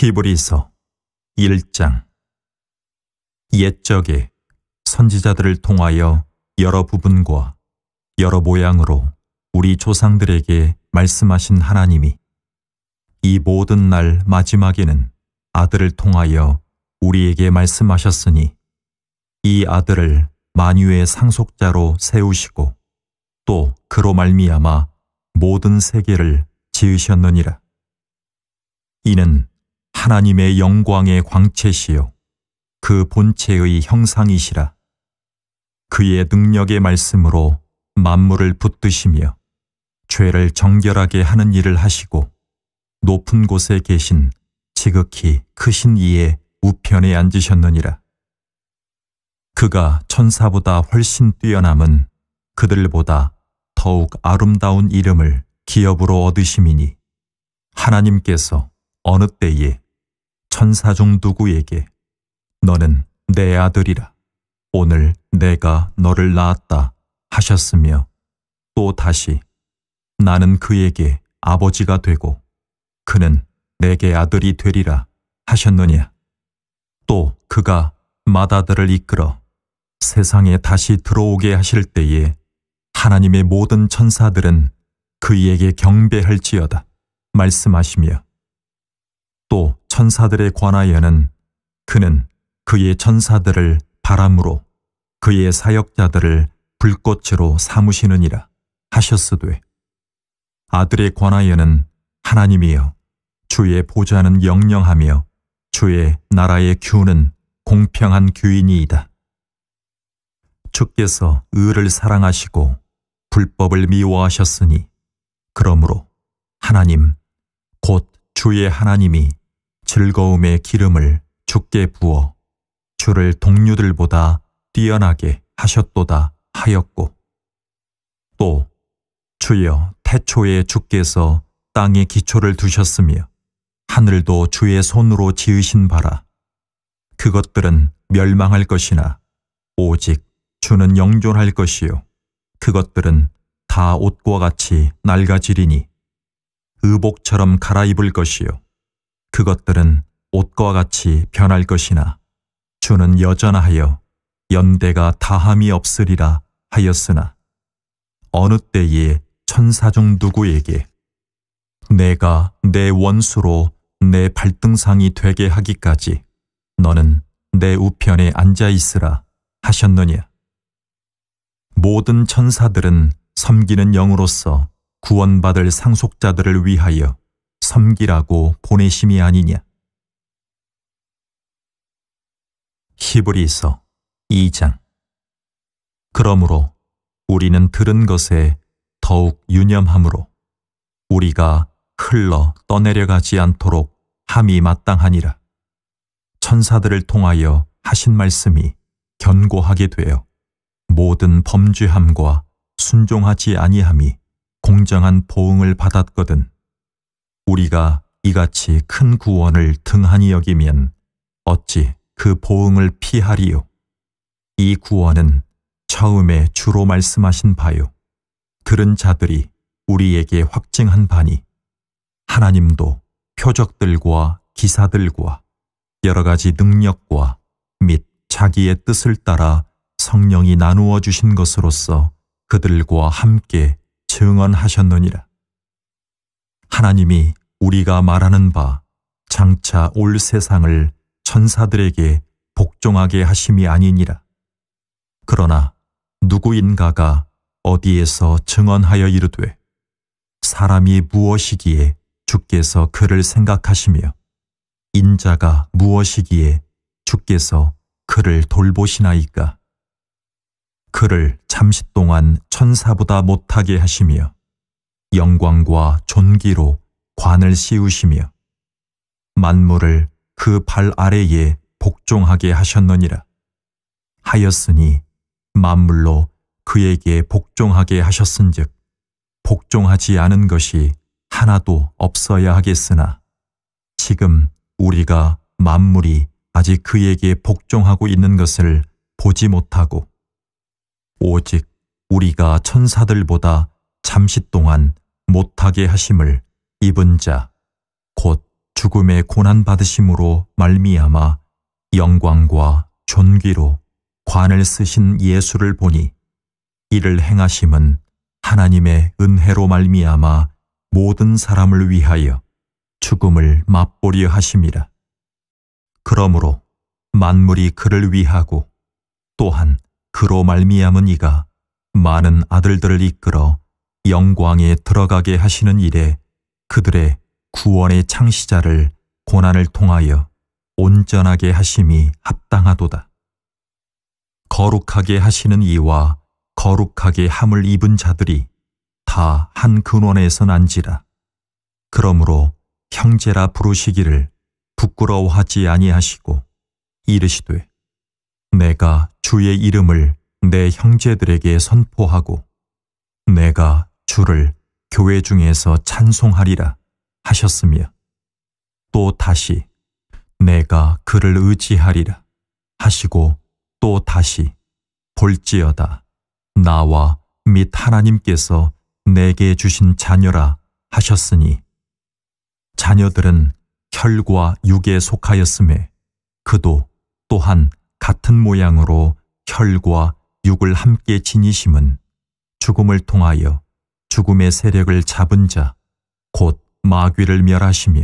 히브리서 1장. 옛적에 선지자들을 통하여 여러 부분과 여러 모양으로 우리 조상들에게 말씀하신 하나님이 이 모든 날 마지막에는 아들을 통하여 우리에게 말씀하셨으니 이 아들을 만유의 상속자로 세우시고 또 그로 말미암아 모든 세계를 지으셨느니라. 이는 하나님의 영광의 광채시요 그 본체의 형상이시라. 그의 능력의 말씀으로 만물을 붙드시며 죄를 정결하게 하는 일을 하시고 높은 곳에 계신 지극히 크신 이의 우편에 앉으셨느니라. 그가 천사보다 훨씬 뛰어남은 그들보다 더욱 아름다운 이름을 기업으로 얻으심이니 하나님께서 어느 때에 천사 중 누구에게 너는 내 아들이라 오늘 내가 너를 낳았다 하셨으며 또 다시 나는 그에게 아버지가 되고 그는 내게 아들이 되리라 하셨느냐. 또 그가 맏아들을 이끌어 세상에 다시 들어오게 하실 때에 하나님의 모든 천사들은 그에게 경배할지어다 말씀하시며 또 천사들에 관하여는 그는 그의 천사들을 바람으로 그의 사역자들을 불꽃으로 삼으시느니라 하셨으되 아들에 관하여는 하나님이여 주의 보좌는 영영하며 주의 나라의 규는 공평한 규이니이다. 주께서 의를 사랑하시고 불법을 미워하셨으니 그러므로 하나님 곧 주의 하나님이 즐거움의 기름을 주께 부어 주를 동류들보다 뛰어나게 하셨도다 하였고 또 주여 태초에 주께서 땅에 기초를 두셨으며 하늘도 주의 손으로 지으신 바라 그것들은 멸망할 것이나 오직 주는 영존할 것이요 그것들은 다 옷과 같이 낡아지리니 의복처럼 갈아입을 것이요 그것들은 옷과 같이 변할 것이나 주는 여전하여 연대가 다함이 없으리라 하였으나 어느 때에 천사 중 누구에게 내가 내 원수로 내 발등상이 되게 하기까지 너는 내 우편에 앉아 있으라 하셨느냐. 모든 천사들은 섬기는 영으로서 구원받을 상속자들을 위하여 섬기라고 보내심이 아니냐. 히브리서 2장. 그러므로 우리는 들은 것에 더욱 유념함으로 우리가 흘러 떠내려가지 않도록 함이 마땅하니라. 천사들을 통하여 하신 말씀이 견고하게 되어 모든 범죄함과 순종하지 아니함이 공정한 보응을 받았거든. 우리가 이같이 큰 구원을 등한히 여기면 어찌 그 보응을 피하리요. 이 구원은 처음에 주로 말씀하신 바요 들은 자들이 우리에게 확증한 바니 하나님도 표적들과 기사들과 여러 가지 능력과 및 자기의 뜻을 따라 성령이 나누어 주신 것으로서 그들과 함께 증언하셨느니라. 하나님이 우리가 말하는 바 장차 올 세상을 천사들에게 복종하게 하심이 아니니라. 그러나 누구인가가 어디에서 증언하여 이르되 사람이 무엇이기에 주께서 그를 생각하시며 인자가 무엇이기에 주께서 그를 돌보시나이까. 그를 잠시 동안 천사보다 못하게 하시며 영광과 존귀로 관을 씌우시며 만물을 그 발 아래에 복종하게 하셨느니라. 하였으니 만물로 그에게 복종하게 하셨은즉 복종하지 않은 것이 하나도 없어야 하겠으나 지금 우리가 만물이 아직 그에게 복종하고 있는 것을 보지 못하고 오직 우리가 천사들보다 잠시 동안 못하게 하심을 입은 자 곧 죽음의 고난받으심으로 말미암아 영광과 존귀로 관을 쓰신 예수를 보니 이를 행하심은 하나님의 은혜로 말미암아 모든 사람을 위하여 죽음을 맛보려 하심이라. 그러므로 만물이 그를 위하고 또한 그로 말미암은 이가 많은 아들들을 이끌어 영광에 들어가게 하시는 일에 그들의 구원의 창시자를 고난을 통하여 온전하게 하심이 합당하도다. 거룩하게 하시는 이와 거룩하게 함을 입은 자들이 다 한 근원에서 난지라. 그러므로 형제라 부르시기를 부끄러워하지 아니하시고 이르시되 내가 주의 이름을 내 형제들에게 선포하고 내가 주를 교회 중에서 찬송하리라 하셨으며 또 다시 내가 그를 의지하리라 하시고 또 다시 볼지어다 나와 및 하나님께서 내게 주신 자녀라 하셨으니 자녀들은 혈과 육에 속하였음에 그도 또한 같은 모양으로 혈과 육을 함께 지니심은 죽음을 통하여 죽음의 세력을 잡은 자 곧 마귀를 멸하시며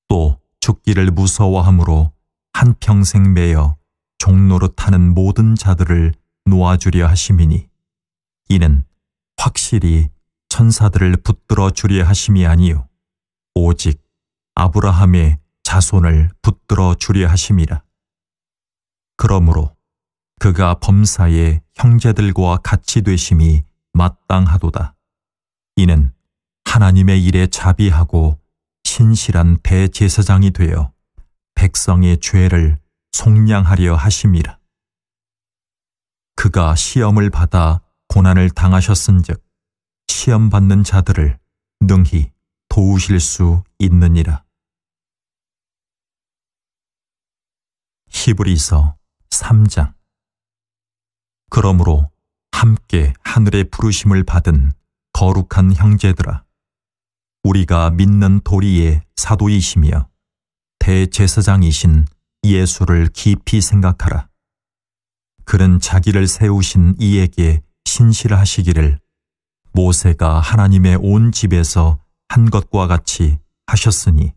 또 죽기를 무서워함으로 한평생 매여 종노릇하는 모든 자들을 놓아주려 하심이니 이는 확실히 천사들을 붙들어 주려 하심이 아니요 오직 아브라함의 자손을 붙들어 주려 하심이라. 그러므로 그가 범사에 형제들과 같이 되심이 마땅하도다. 이는 하나님의 일에 자비하고 신실한 대제사장이 되어 백성의 죄를 속량하려 하심이라. 그가 시험을 받아 고난을 당하셨은즉 시험받는 자들을 능히 도우실 수 있느니라. 히브리서 3장. 그러므로 함께 하늘의 부르심을 받은 거룩한 형제들아, 우리가 믿는 도리의 사도이시며 대제사장이신 예수를 깊이 생각하라. 그는 자기를 세우신 이에게 신실하시기를 모세가 하나님의 온 집에서 한 것과 같이 하셨으니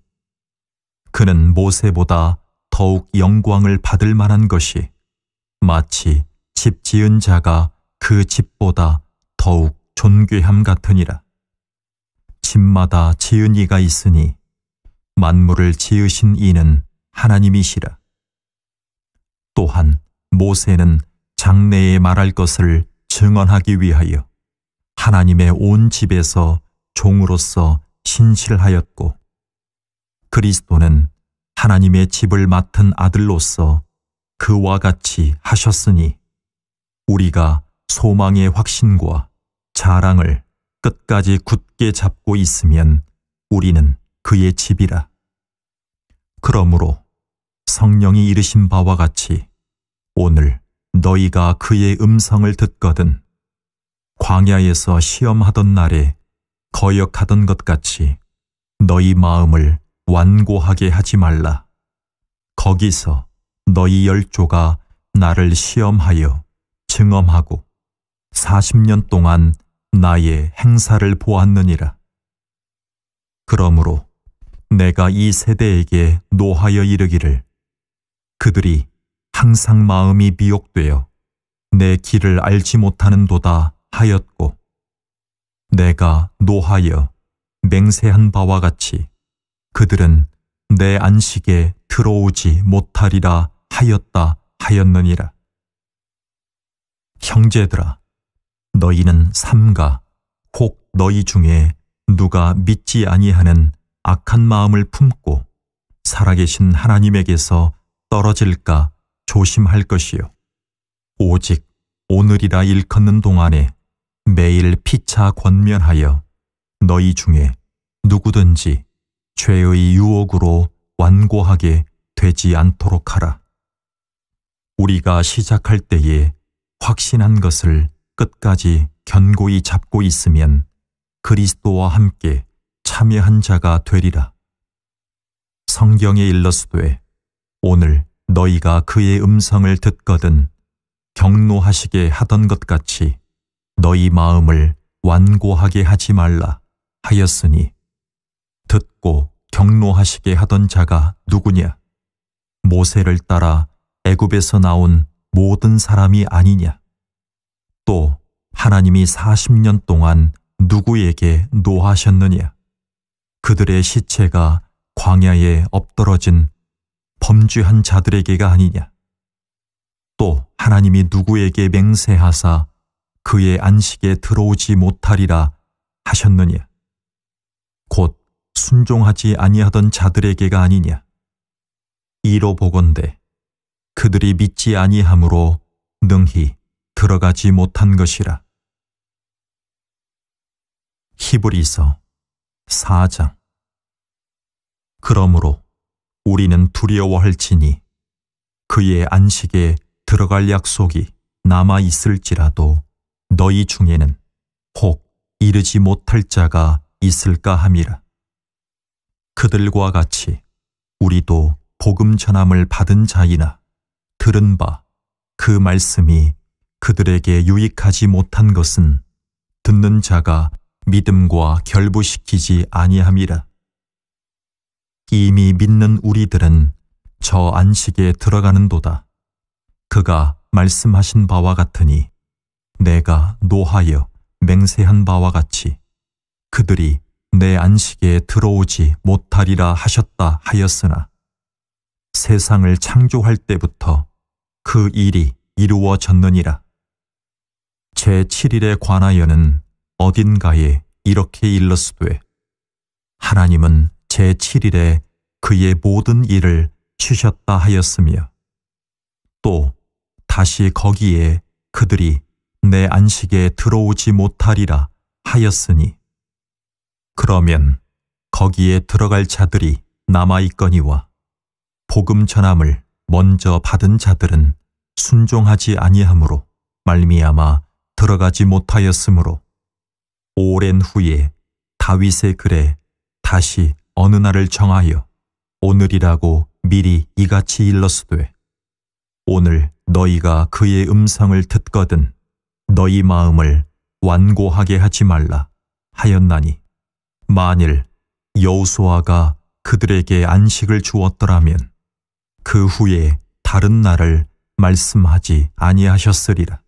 그는 모세보다 더욱 영광을 받을 만한 것이 마치 집 지은 자가 그 집보다 더욱 존귀함 같으니라. 집마다 지은 이가 있으니 만물을 지으신 이는 하나님이시라. 또한 모세는 장래에 말할 것을 증언하기 위하여 하나님의 온 집에서 종으로서 신실하였고 그리스도는 하나님의 집을 맡은 아들로서 그와 같이 하셨으니 우리가 소망의 확신과 자랑을 끝까지 굳게 잡고 있으면 우리는 그의 집이라. 그러므로 성령이 이르신 바와 같이 오늘 너희가 그의 음성을 듣거든 광야에서 시험하던 날에 거역하던 것 같이 너희 마음을 완고하게 하지 말라. 거기서 너희 열조가 나를 시험하여 증언하고 40년 동안 나의 행사를 보았느니라. 그러므로 내가 이 세대에게 노하여 이르기를 그들이 항상 마음이 미혹되어 내 길을 알지 못하는도다 하였고 내가 노하여 맹세한 바와 같이 그들은 내 안식에 들어오지 못하리라 하였다 하였느니라. 형제들아, 너희는 삼가 혹 너희 중에 누가 믿지 아니하는 악한 마음을 품고 살아계신 하나님에게서 떨어질까 조심할 것이요 오직 오늘이라 일컫는 동안에 매일 피차 권면하여 너희 중에 누구든지 죄의 유혹으로 완고하게 되지 않도록 하라. 우리가 시작할 때에 확신한 것을 끝까지 견고히 잡고 있으면 그리스도와 함께 참여한 자가 되리라. 성경에 일렀으되 오늘 너희가 그의 음성을 듣거든 경노하시게 하던 것 같이 너희 마음을 완고하게 하지 말라 하였으니 듣고 경노하시게 하던 자가 누구냐? 모세를 따라 애굽에서 나온 모든 사람이 아니냐? 또 하나님이 40년 동안 누구에게 노하셨느냐? 그들의 시체가 광야에 엎드러진 범죄한 자들에게가 아니냐? 또 하나님이 누구에게 맹세하사 그의 안식에 들어오지 못하리라 하셨느냐? 곧 순종하지 아니하던 자들에게가 아니냐? 이로 보건대 그들이 믿지 아니함으로 능히 들어가지 못한 것이라. 히브리서 4장. 그러므로 우리는 두려워할지니 그의 안식에 들어갈 약속이 남아 있을지라도 너희 중에는 혹 이르지 못할 자가 있을까 함이라. 그들과 같이 우리도 복음 전함을 받은 자이나 들은 바 그 말씀이 그들에게 유익하지 못한 것은 듣는 자가 믿음과 결부시키지 아니함이라. 이미 믿는 우리들은 저 안식에 들어가는도다. 그가 말씀하신 바와 같으니 내가 노하여 맹세한 바와 같이 그들이 내 안식에 들어오지 못하리라 하셨다 하였으나 세상을 창조할 때부터 그 일이 이루어졌느니라. 제7일에 관하여는 어딘가에 이렇게 일렀으되 하나님은 제7일에 그의 모든 일을 쉬셨다 하였으며 또 다시 거기에 그들이 내 안식에 들어오지 못하리라 하였으니 그러면 거기에 들어갈 자들이 남아있거니와 복음 전함을 먼저 받은 자들은 순종하지 아니하므로 말미암아 들어가지 못하였으므로 오랜 후에 다윗의 글에 다시 어느 날을 정하여 오늘이라고 미리 이같이 일렀으되 오늘 너희가 그의 음성을 듣거든 너희 마음을 완고하게 하지 말라 하였나니 만일 여호수아가 그들에게 안식을 주었더라면 그 후에 다른 날을 말씀하지 아니하셨으리라.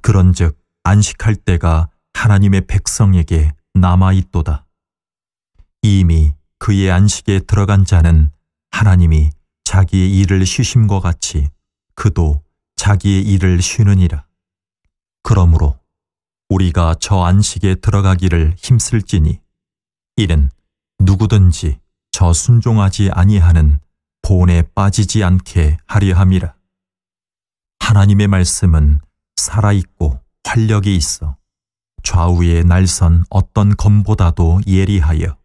그런즉 안식할 때가 하나님의 백성에게 남아있도다. 이미 그의 안식에 들어간 자는 하나님이 자기의 일을 쉬심과 같이 그도 자기의 일을 쉬느니라. 그러므로 우리가 저 안식에 들어가기를 힘쓸지니 이는 누구든지 저 순종하지 아니하는 본에 빠지지 않게 하려 함이라. 하나님의 말씀은 살아있고 활력이 있어 좌우에 날선 어떤 검보다도 예리하여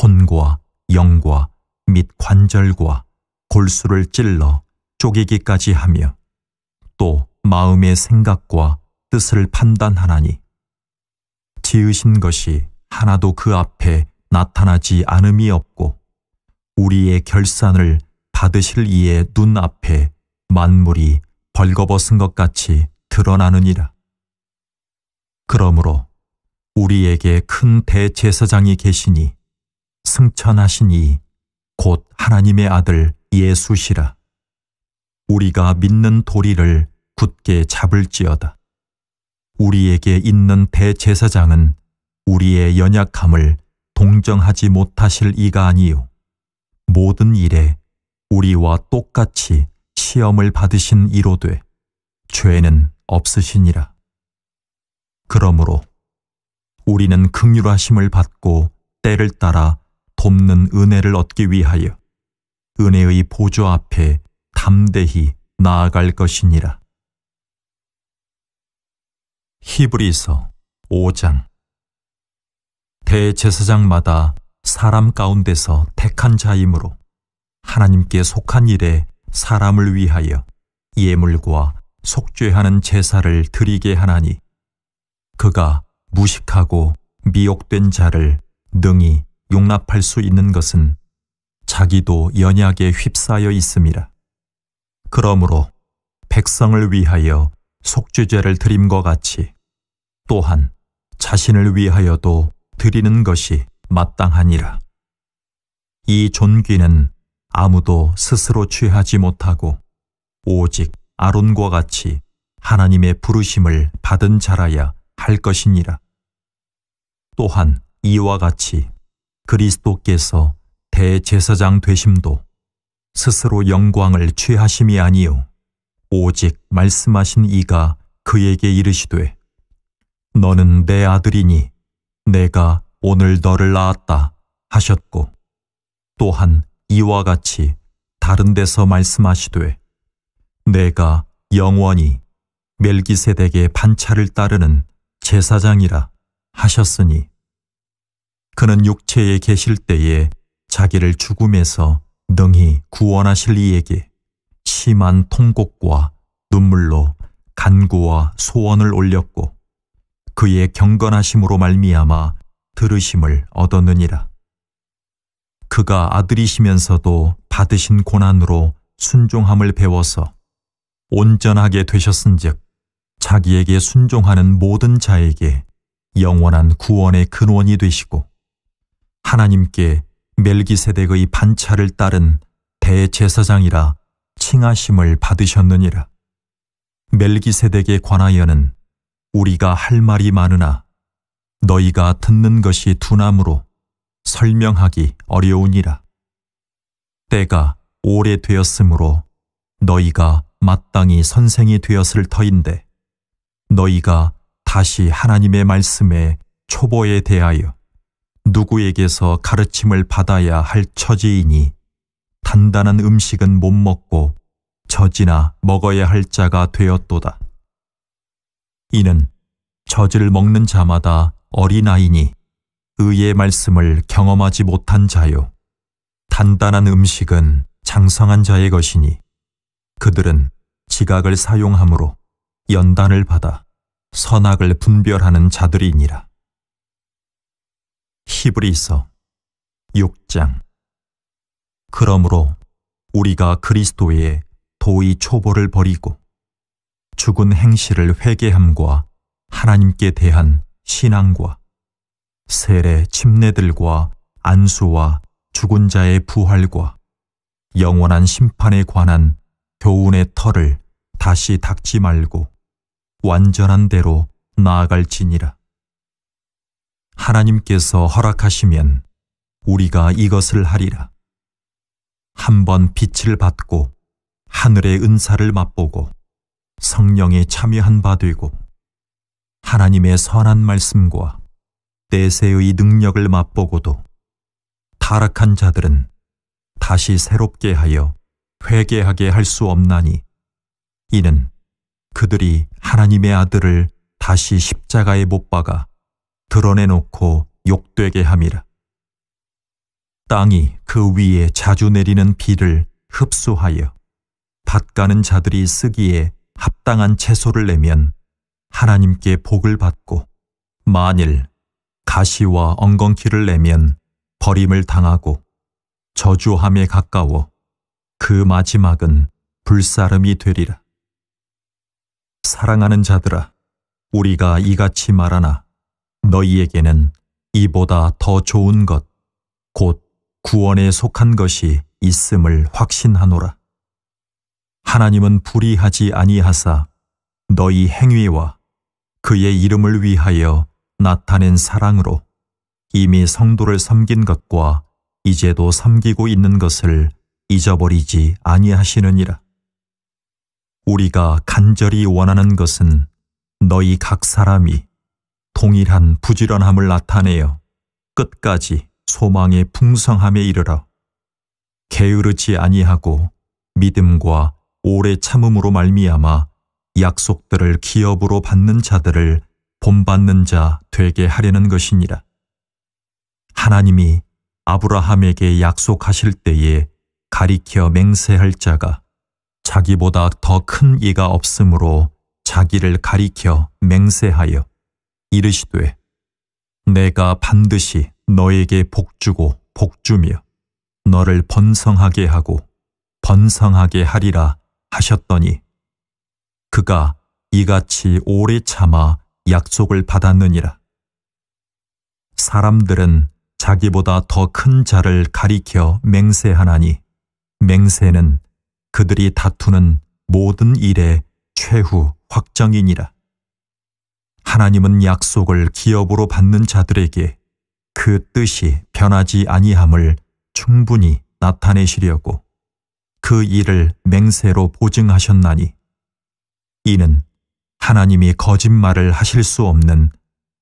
혼과 영과 및 관절과 골수를 찔러 쪼개기까지 하며 또 마음의 생각과 뜻을 판단하나니 지으신 것이 하나도 그 앞에 나타나지 않음이 없고 우리의 결산을 받으실 이의 눈앞에 만물이 벌거벗은 것 같이 드러나느니라. 그러므로 우리에게 큰 대제사장이 계시니 승천하신 이 곧 하나님의 아들 예수시라. 우리가 믿는 도리를 굳게 잡을지어다. 우리에게 있는 대제사장은 우리의 연약함을 동정하지 못하실 이가 아니요 모든 일에 우리와 똑같이 시험을 받으신 이로되 죄는 없으시니라. 그러므로 우리는 긍휼하심을 받고 때를 따라 돕는 은혜를 얻기 위하여 은혜의 보좌 앞에 담대히 나아갈 것이니라. 히브리서 5장. 대제사장마다 사람 가운데서 택한 자이므로 하나님께 속한 일에 사람을 위하여 예물과 속죄하는 제사를 드리게 하나니 그가 무식하고 미혹된 자를 능히 용납할 수 있는 것은 자기도 연약에 휩싸여 있음이라. 그러므로 백성을 위하여 속죄제를 드림과 같이 또한 자신을 위하여도 드리는 것이 마땅하니라. 이 존귀는 아무도 스스로 취하지 못하고 오직 아론과 같이 하나님의 부르심을 받은 자라야 할 것이니라. 또한 이와 같이 그리스도께서 대제사장 되심도 스스로 영광을 취하심이 아니요 오직 말씀하신 이가 그에게 이르시되 너는 내 아들이니 내가 오늘 너를 낳았다 하셨고 또한 이와 같이 다른 데서 말씀하시되 내가 영원히 멜기세덱의 반차를 따르는 제사장이라 하셨으니 그는 육체에 계실 때에 자기를 죽음에서 능히 구원하실 이에게 심한 통곡과 눈물로 간구와 소원을 올렸고 그의 경건하심으로 말미암아 들으심을 얻었느니라. 그가 아들이시면서도 받으신 고난으로 순종함을 배워서 온전하게 되셨은즉 자기에게 순종하는 모든 자에게 영원한 구원의 근원이 되시고 하나님께 멜기세덱의 반차를 따른 대제사장이라 칭하심을 받으셨느니라. 멜기세덱에 관하여는 우리가 할 말이 많으나 너희가 듣는 것이 둔함으로 설명하기 어려우니라. 때가 오래되었으므로 너희가 마땅히 선생이 되었을 터인데 너희가 다시 하나님의 말씀에 초보에 대하여 누구에게서 가르침을 받아야 할 처지이니 단단한 음식은 못 먹고 젖이나 먹어야 할 자가 되었도다. 이는 젖을 먹는 자마다 어린아이니 의의 말씀을 경험하지 못한 자요 단단한 음식은 장성한 자의 것이니 그들은 지각을 사용함으로 연단을 받아 선악을 분별하는 자들이니라. 히브리서 6장. 그러므로 우리가 그리스도의 도의 초보를 버리고 죽은 행실을 회개함과 하나님께 대한 신앙과 세례 침례들과 안수와 죽은 자의 부활과 영원한 심판에 관한 교훈의 터를 다시 닦지 말고 완전한 대로 나아갈지니라. 하나님께서 허락하시면 우리가 이것을 하리라. 한번 빛을 받고 하늘의 은사를 맛보고 성령에 참여한 바 되고 하나님의 선한 말씀과 내세의 능력을 맛보고도 타락한 자들은 다시 새롭게 하여 회개하게 할 수 없나니 이는 그들이 하나님의 아들을 다시 십자가에 못 박아 드러내놓고 욕되게 함이라. 땅이 그 위에 자주 내리는 비를 흡수하여 밭가는 자들이 쓰기에 합당한 채소를 내면 하나님께 복을 받고 만일 가시와 엉겅퀴를 내면 버림을 당하고 저주함에 가까워 그 마지막은 불사름이 되리라. 사랑하는 자들아, 우리가 이같이 말하나 너희에게는 이보다 더 좋은 것, 곧 구원에 속한 것이 있음을 확신하노라. 하나님은 불의하지 아니하사 너희 행위와 그의 이름을 위하여 나타낸 사랑으로 이미 성도를 섬긴 것과 이제도 섬기고 있는 것을 잊어버리지 아니하시느니라. 우리가 간절히 원하는 것은 너희 각 사람이 동일한 부지런함을 나타내어 끝까지 소망의 풍성함에 이르러 게으르지 아니하고 믿음과 오래 참음으로 말미암아 약속들을 기업으로 받는 자들을 본받는 자 되게 하려는 것이니라. 하나님이 아브라함에게 약속하실 때에 가리켜 맹세할 자가 자기보다 더 큰 이가 없으므로 자기를 가리켜 맹세하여 이르시되 내가 반드시 너에게 복주고 복주며 너를 번성하게 하고 번성하게 하리라 하셨더니 그가 이같이 오래 참아 약속을 받았느니라. 사람들은 자기보다 더 큰 자를 가리켜 맹세하나니 맹세는 그들이 다투는 모든 일의 최후 확정이니라. 하나님은 약속을 기업으로 받는 자들에게 그 뜻이 변하지 아니함을 충분히 나타내시려고 그 일을 맹세로 보증하셨나니 이는 하나님이 거짓말을 하실 수 없는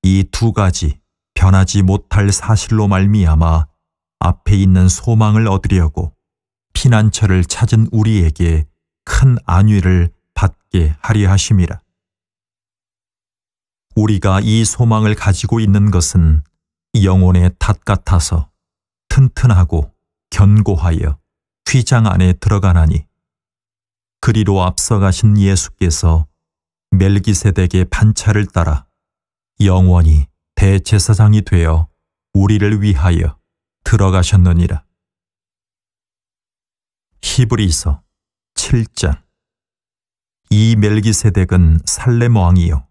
이 두 가지 변하지 못할 사실로 말미암아 앞에 있는 소망을 얻으려고 피난처를 찾은 우리에게 큰 안위를 받게 하려 하심이라. 우리가 이 소망을 가지고 있는 것은 영혼의 탓 같아서 튼튼하고 견고하여 휘장 안에 들어가나니 그리로 앞서가신 예수께서 멜기세덱의 반차를 따라 영원히 대제사장이 되어 우리를 위하여 들어가셨느니라. 히브리서 7장. 이 멜기세덱은 살렘 왕이요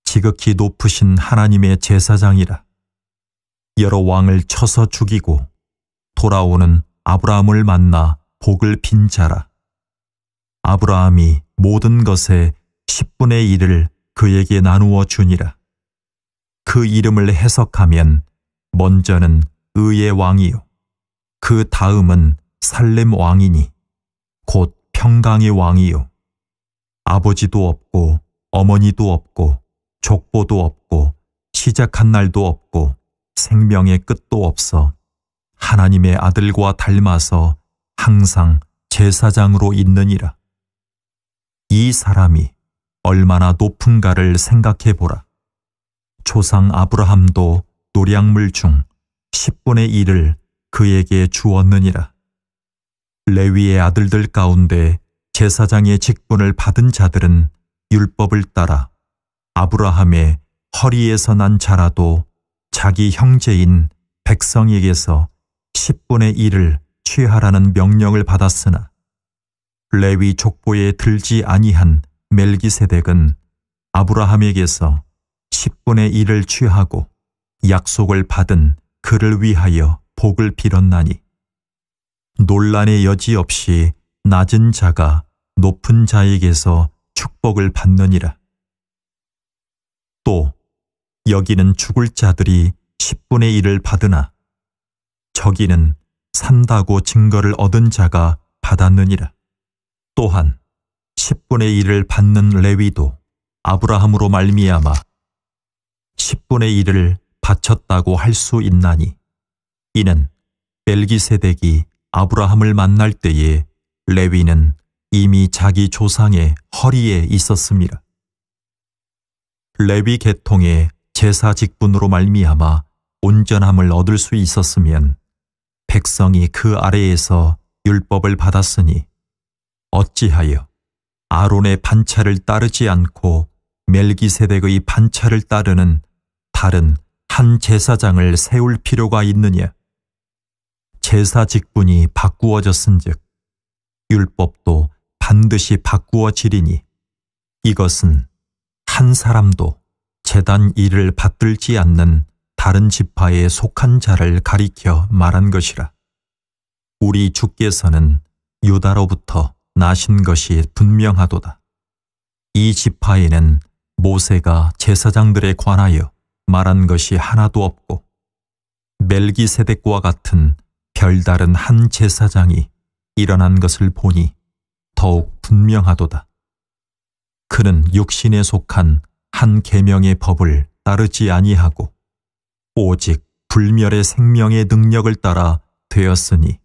지극히 높으신 하나님의 제사장이라. 여러 왕을 쳐서 죽이고 돌아오는 아브라함을 만나 복을 빈 자라. 아브라함이 모든 것의 10분의 1을 그에게 나누어 주니라. 그 이름을 해석하면 먼저는 의의 왕이요 그 다음은 살렘 왕이니 곧 평강의 왕이요 아버지도 없고 어머니도 없고 족보도 없고 시작한 날도 없고 생명의 끝도 없어 하나님의 아들과 닮아서 항상 제사장으로 있느니라. 이 사람이 얼마나 높은가를 생각해 보라. 조상 아브라함도 노량물 중 10분의 1을 그에게 주었느니라. 레위의 아들들 가운데 제사장의 직분을 받은 자들은 율법을 따라 아브라함의 허리에서 난 자라도 자기 형제인 백성에게서 10분의 1을 취하라는 명령을 받았으나 레위 족보에 들지 아니한 멜기세덱은 아브라함에게서 10분의 1을 취하고 약속을 받은 그를 위하여 복을 빌었나니 논란의 여지 없이 낮은 자가 높은 자에게서 축복을 받느니라. 또 여기는 죽을 자들이 10분의 1을 받으나 저기는 산다고 증거를 얻은 자가 받았느니라. 또한 10분의 1을 받는 레위도 아브라함으로 말미암아 10분의 1을 바쳤다고 할 수 있나니 이는 멜기세덱이 아브라함을 만날 때에 레위는 이미 자기 조상의 허리에 있었습니다. 레위 계통의 제사 직분으로 말미암아 온전함을 얻을 수 있었으면 백성이 그 아래에서 율법을 받았으니 어찌하여 아론의 반차를 따르지 않고 멜기세덱의 반차를 따르는 다른 한 제사장을 세울 필요가 있느냐. 제사 직분이 바꾸어졌은즉 율법도 반드시 바꾸어지리니 이것은 한 사람도 제단 일을 받들지 않는 다른 지파에 속한 자를 가리켜 말한 것이라. 우리 주께서는 유다로부터 나신 것이 분명하도다. 이 지파에는 모세가 제사장들에 관하여 말한 것이 하나도 없고 멜기세덱과 같은 별다른 한 제사장이 일어난 것을 보니 더욱 분명하도다. 그는 육신에 속한 한 계명의 법을 따르지 아니하고 오직 불멸의 생명의 능력을 따라 되었으니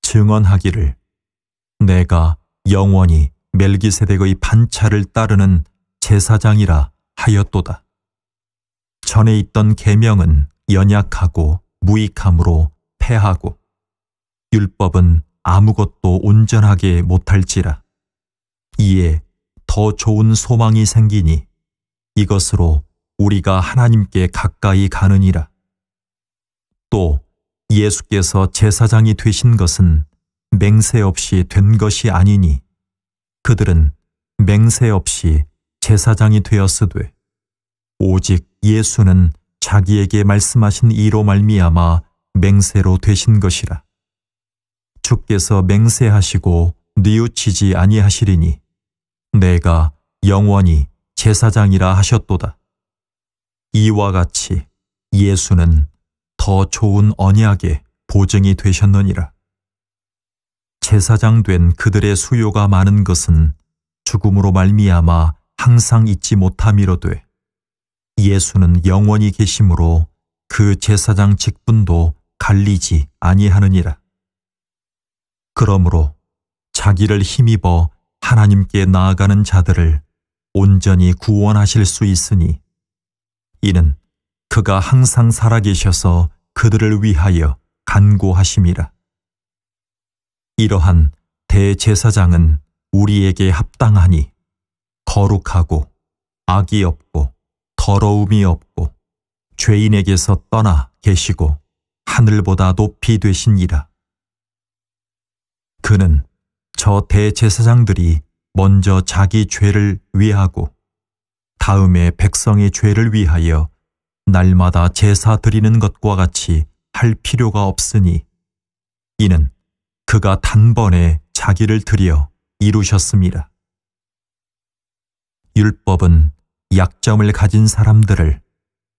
증언하기를 내가 영원히 멜기세덱의 반차를 따르는 제사장이라 하였도다. 전에 있던 계명은 연약하고 무익함으로 패하고 율법은 아무것도 온전하게 못할지라. 이에 더 좋은 소망이 생기니 이것으로 우리가 하나님께 가까이 가느니라. 또 예수께서 제사장이 되신 것은 맹세 없이 된 것이 아니니 그들은 맹세 없이 제사장이 되었으되 오직 예수는 자기에게 말씀하신 이로 말미암아 맹세로 되신 것이라. 주께서 맹세하시고 뉘우치지 아니하시리니 내가 영원히 제사장이라 하셨도다. 이와 같이 예수는 더 좋은 언약의 보증이 되셨느니라. 제사장 된 그들의 수요가 많은 것은 죽음으로 말미암아 항상 잊지 못함이로되 예수는 영원히 계심으로 그 제사장 직분도 갈리지 아니하느니라. 그러므로 자기를 힘입어 하나님께 나아가는 자들을 온전히 구원하실 수 있으니 이는 그가 항상 살아계셔서 그들을 위하여 간구하심이라. 이러한 대제사장은 우리에게 합당하니 거룩하고 악이 없고 더러움이 없고 죄인에게서 떠나 계시고 하늘보다 높이 되시니라. 그는 저 대제사장들이 먼저 자기 죄를 위하고 다음에 백성의 죄를 위하여 날마다 제사 드리는 것과 같이 할 필요가 없으니 이는 그가 단번에 자기를 드려 이루셨습니다. 율법은 약점을 가진 사람들을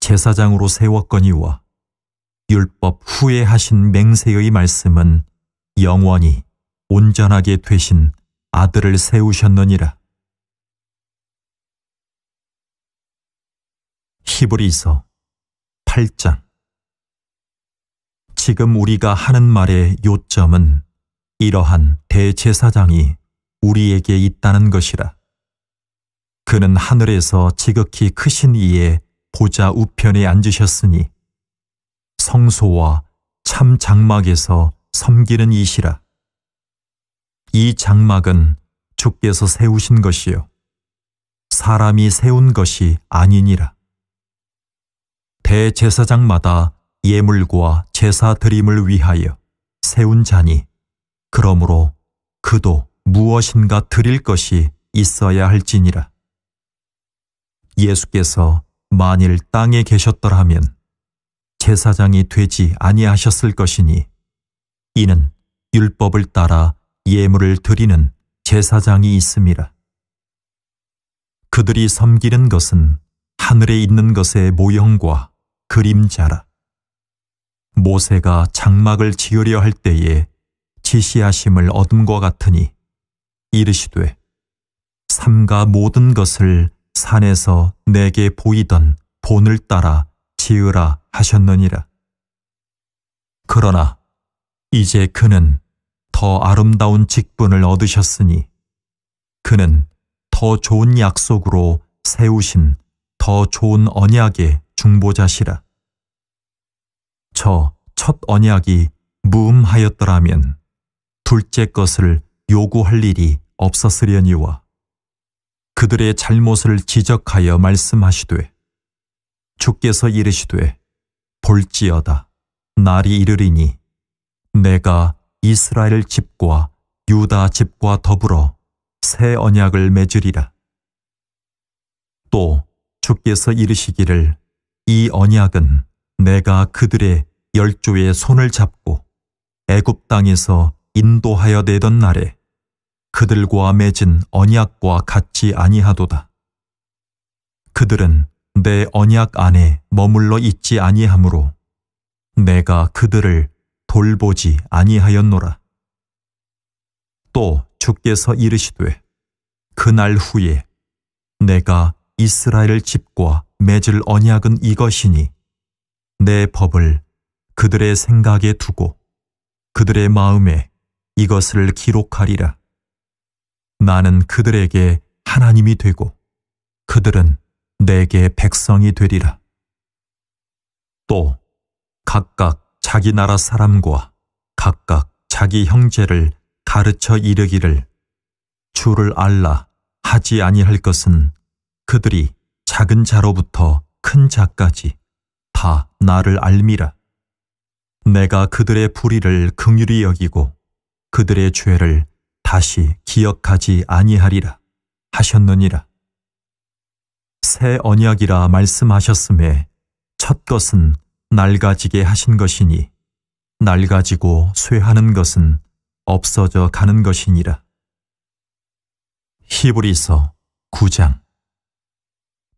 제사장으로 세웠거니와 율법 후에 하신 맹세의 말씀은 영원히 온전하게 되신 아들을 세우셨느니라. 히브리서 8장. 지금 우리가 하는 말의 요점은 이러한 대제사장이 우리에게 있다는 것이라. 그는 하늘에서 지극히 크신 이의 보좌 우편에 앉으셨으니 성소와 참 장막에서 섬기는 이시라. 이 장막은 주께서 세우신 것이요 사람이 세운 것이 아니니라. 대제사장마다 예물과 제사 드림을 위하여 세운 자니 그러므로 그도 무엇인가 드릴 것이 있어야 할지니라. 예수께서 만일 땅에 계셨더라면 제사장이 되지 아니하셨을 것이니 이는 율법을 따라 예물을 드리는 제사장이 있음이라. 그들이 섬기는 것은 하늘에 있는 것의 모형과 그림자라. 모세가 장막을 지으려 할 때에 지시하심을 얻음과 같으니 이르시되 삼가 모든 것을 산에서 내게 보이던 본을 따라 지으라 하셨느니라. 그러나 이제 그는 더 아름다운 직분을 얻으셨으니 그는 더 좋은 약속으로 세우신 더 좋은 언약의 중보자시라. 저 첫 언약이 무음하였더라면 둘째 것을 요구할 일이 없었으려니와 그들의 잘못을 지적하여 말씀하시되 주께서 이르시되 볼지어다 날이 이르리니 내가 이스라엘 집과 유다 집과 더불어 새 언약을 맺으리라. 또 주께서 이르시기를 이 언약은 내가 그들의 열조의 손을 잡고 애굽 땅에서 인도하여 내던 날에 그들과 맺은 언약과 같지 아니하도다. 그들은 내 언약 안에 머물러 있지 아니하므로 내가 그들을 돌보지 아니하였노라. 또 주께서 이르시되 그날 후에 내가 이스라엘 집과 맺을 언약은 이것이니 내 법을 그들의 생각에 두고 그들의 마음에 이것을 기록하리라. 나는 그들에게 하나님이 되고 그들은 내게 백성이 되리라. 또 각각 자기 나라 사람과 각각 자기 형제를 가르쳐 이르기를 주를 알라 하지 아니할 것은 그들이 작은 자로부터 큰 자까지 다 나를 알미라. 내가 그들의 불의를 긍휼히 여기고 그들의 죄를 다시 기억하지 아니하리라 하셨느니라. 새 언약이라 말씀하셨음에 첫 것은 낡아지게 하신 것이니 낡아지고 쇠하는 것은 없어져 가는 것이니라. 히브리서 9장.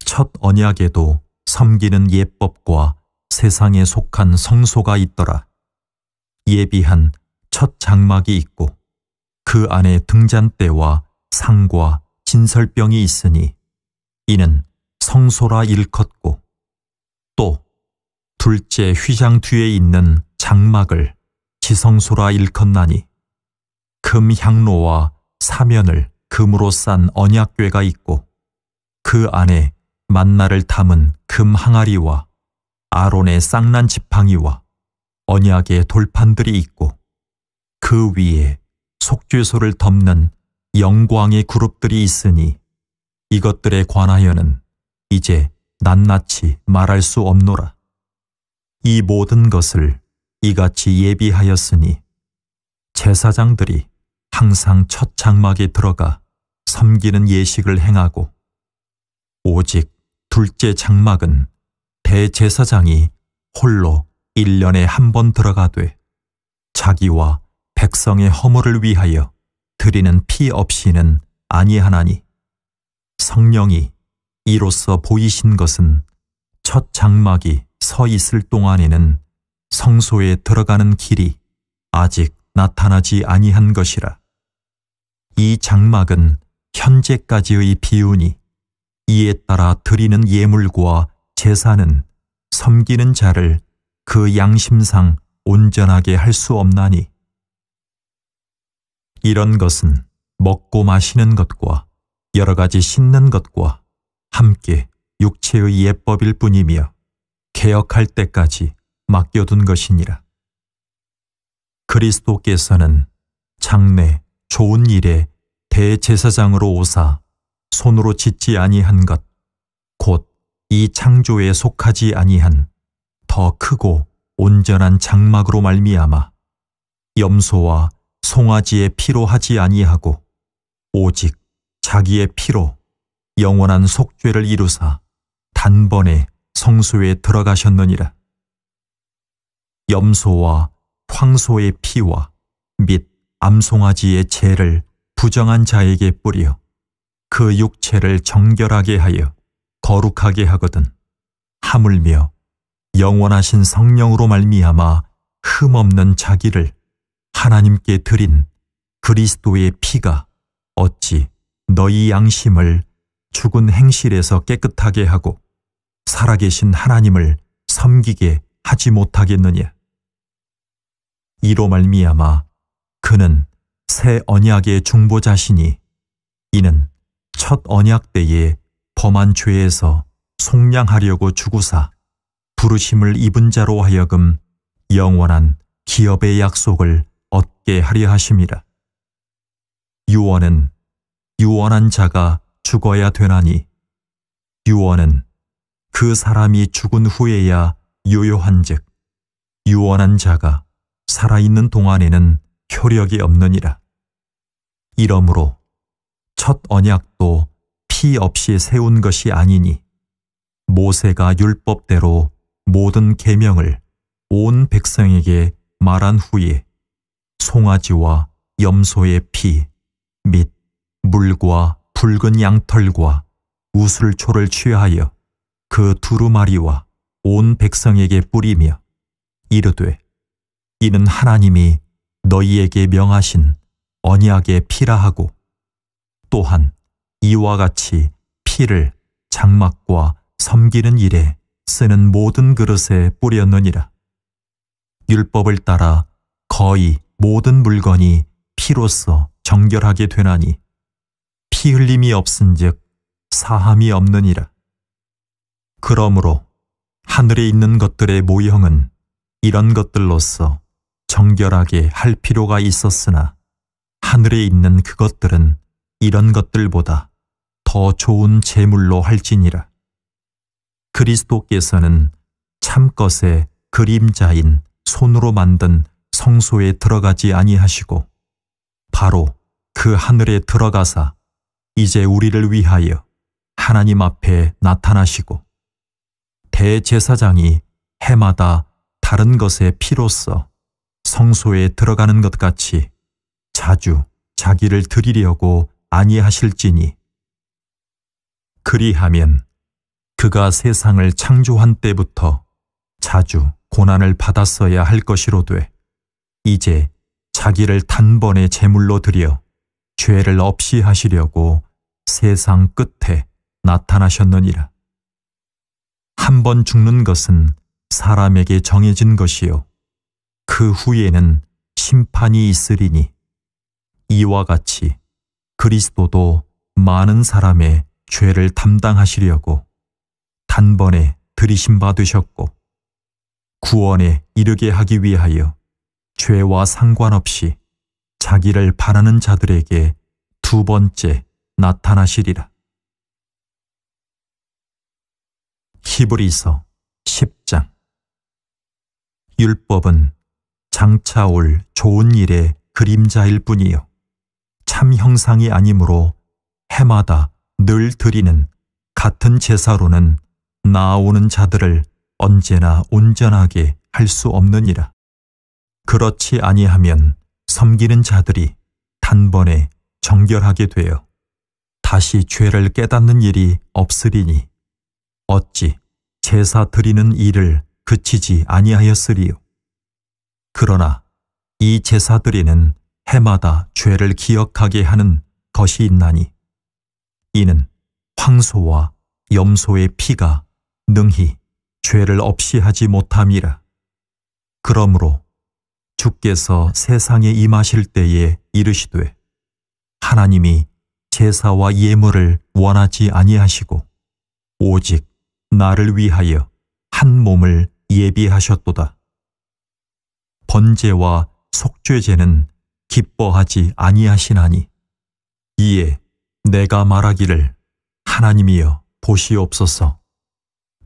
첫 언약에도 섬기는 예법과 세상에 속한 성소가 있더라. 예비한 첫 장막이 있고 그 안에 등잔대와 상과 진설병이 있으니 이는 성소라 일컫고, 또 둘째 휘장 뒤에 있는 장막을 지성소라 일컫나니 금 향로와 사면을 금으로 싼 언약궤가 있고 그 안에 만나를 담은 금 항아리와 아론의 쌍난 지팡이와 언약의 돌판들이 있고 그 위에 속죄소를 덮는 영광의 그룹들이 있으니 이것들에 관하여는 이제 낱낱이 말할 수 없노라. 이 모든 것을 이같이 예비하였으니 제사장들이 항상 첫 장막에 들어가 섬기는 예식을 행하고, 오직 둘째 장막은 대제사장이 홀로 1년에 한 번 들어가되 자기와 백성의 허물을 위하여 드리는 피 없이는 아니하나니, 성령이 이로써 보이신 것은 첫 장막이 서 있을 동안에는 성소에 들어가는 길이 아직 나타나지 아니한 것이라. 이 장막은 현재까지의 비유니 이에 따라 드리는 예물과 제사는 섬기는 자를 그 양심상 온전하게 할 수 없나니, 이런 것은 먹고 마시는 것과 여러 가지 씻는 것과 함께 육체의 예법일 뿐이며 개혁할 때까지 맡겨둔 것이니라. 그리스도께서는 장래 좋은 일에 대제사장으로 오사 손으로 짓지 아니한 것, 곧 이 창조에 속하지 아니한 더 크고 온전한 장막으로 말미암아 염소와 송아지의 피로 하지 아니하고 오직 자기의 피로 영원한 속죄를 이루사 단번에 성소에 들어가셨느니라. 염소와 황소의 피와 및 암송아지의 죄를 부정한 자에게 뿌려 그 육체를 정결하게 하여 거룩하게 하거든, 하물며 영원하신 성령으로 말미암아 흠없는 자기를 하나님께 드린 그리스도의 피가 어찌 너희 양심을 죽은 행실에서 깨끗하게 하고 살아계신 하나님을 섬기게 하지 못하겠느냐. 이로 말미암아 그는 새 언약의 중보자시니 이는 첫 언약 때에 범한 죄에서 속량하려고 주구사 부르심을 입은 자로 하여금 영원한 기업의 약속을 얻게 하려 하심이라. 유언은 유언한 자가 죽어야 되나니 유언은 그 사람이 죽은 후에야 유효한즉 유언한 자가 살아있는 동안에는 효력이 없느니라. 이러므로 첫 언약도 피 없이 세운 것이 아니니 모세가 율법대로 모든 계명을 온 백성에게 말한 후에 송아지와 염소의 피 및 물과 붉은 양털과 우슬초를 취하여 그 두루마리와 온 백성에게 뿌리며 이르되, 이는 하나님이 너희에게 명하신 언약의 피라 하고, 또한 이와 같이 피를 장막과 섬기는 일에 쓰는 모든 그릇에 뿌렸느니라. 율법을 따라 거의 모든 물건이 피로써 정결하게 되나니 피 흘림이 없은즉 사함이 없느니라. 그러므로 하늘에 있는 것들의 모형은 이런 것들로서 정결하게 할 필요가 있었으나 하늘에 있는 그것들은 이런 것들보다 더 좋은 제물로 할지니라. 그리스도께서는 참것의 그림자인 손으로 만든 성소에 들어가지 아니하시고 바로 그 하늘에 들어가사 이제 우리를 위하여 하나님 앞에 나타나시고 대제사장이 해마다 다른 것의 피로써 성소에 들어가는 것 같이 자주 자기를 드리려고 아니하실지니 그리하면 그가 세상을 창조한 때부터 자주 고난을 받았어야 할 것이로되 이제 자기를 단번에 제물로 드려 죄를 없이 하시려고 세상 끝에 나타나셨느니라. 한 번 죽는 것은 사람에게 정해진 것이요 그 후에는 심판이 있으리니 이와 같이 그리스도도 많은 사람의 죄를 담당하시려고 단번에 들이심 받으셨고 구원에 이르게 하기 위하여 죄와 상관없이 자기를 바라는 자들에게 두 번째 나타나시리라. 히브리서 10장. 율법은 장차 올 좋은 일의 그림자일 뿐이요 참 형상이 아니므로 해마다 늘 드리는 같은 제사로는 나아오는 자들을 언제나 온전하게 할 수 없느니라. 그렇지 아니하면 섬기는 자들이 단번에 정결하게 되어 다시 죄를 깨닫는 일이 없으리니 어찌 제사 드리는 일을 그치지 아니하였으리요. 그러나 이 제사 드리는 해마다 죄를 기억하게 하는 것이 있나니 이는 황소와 염소의 피가 능히 죄를 없이 하지 못함이라. 그러므로 주께서 세상에 임하실 때에 이르시되 하나님이 제사와 예물을 원하지 아니하시고 오직 나를 위하여 한 몸을 예비하셨도다. 번제와 속죄제는 기뻐하지 아니하시나니 이에 내가 말하기를 하나님이여 보시옵소서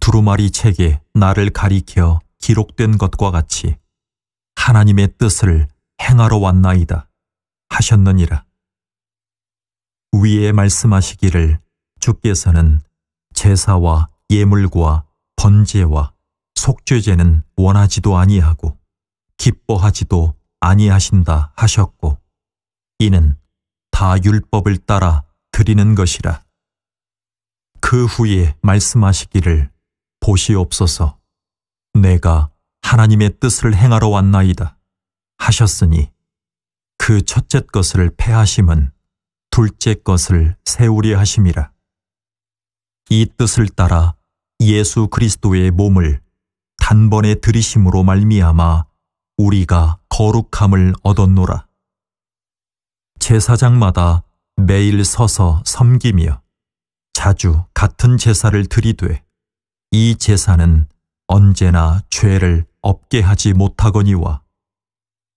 두루마리 책에 나를 가리켜 기록된 것과 같이 하나님의 뜻을 행하러 왔나이다 하셨느니라. 위에 말씀하시기를 주께서는 제사와 예물과 번제와 속죄제는 원하지도 아니하고 기뻐하지도 아니하신다 하셨고 이는 다 율법을 따라 드리는 것이라. 그 후에 말씀하시기를 보시옵소서 내가 하나님의 뜻을 행하러 왔나이다 하셨으니 그 첫째 것을 폐하심은 둘째 것을 세우려 하심이라. 이 뜻을 따라 예수 그리스도의 몸을 단번에 들이심으로 말미암아 우리가 거룩함을 얻었노라. 제사장마다 매일 서서 섬기며 자주 같은 제사를 드리되 이 제사는 언제나 죄를 없게 하지 못하거니와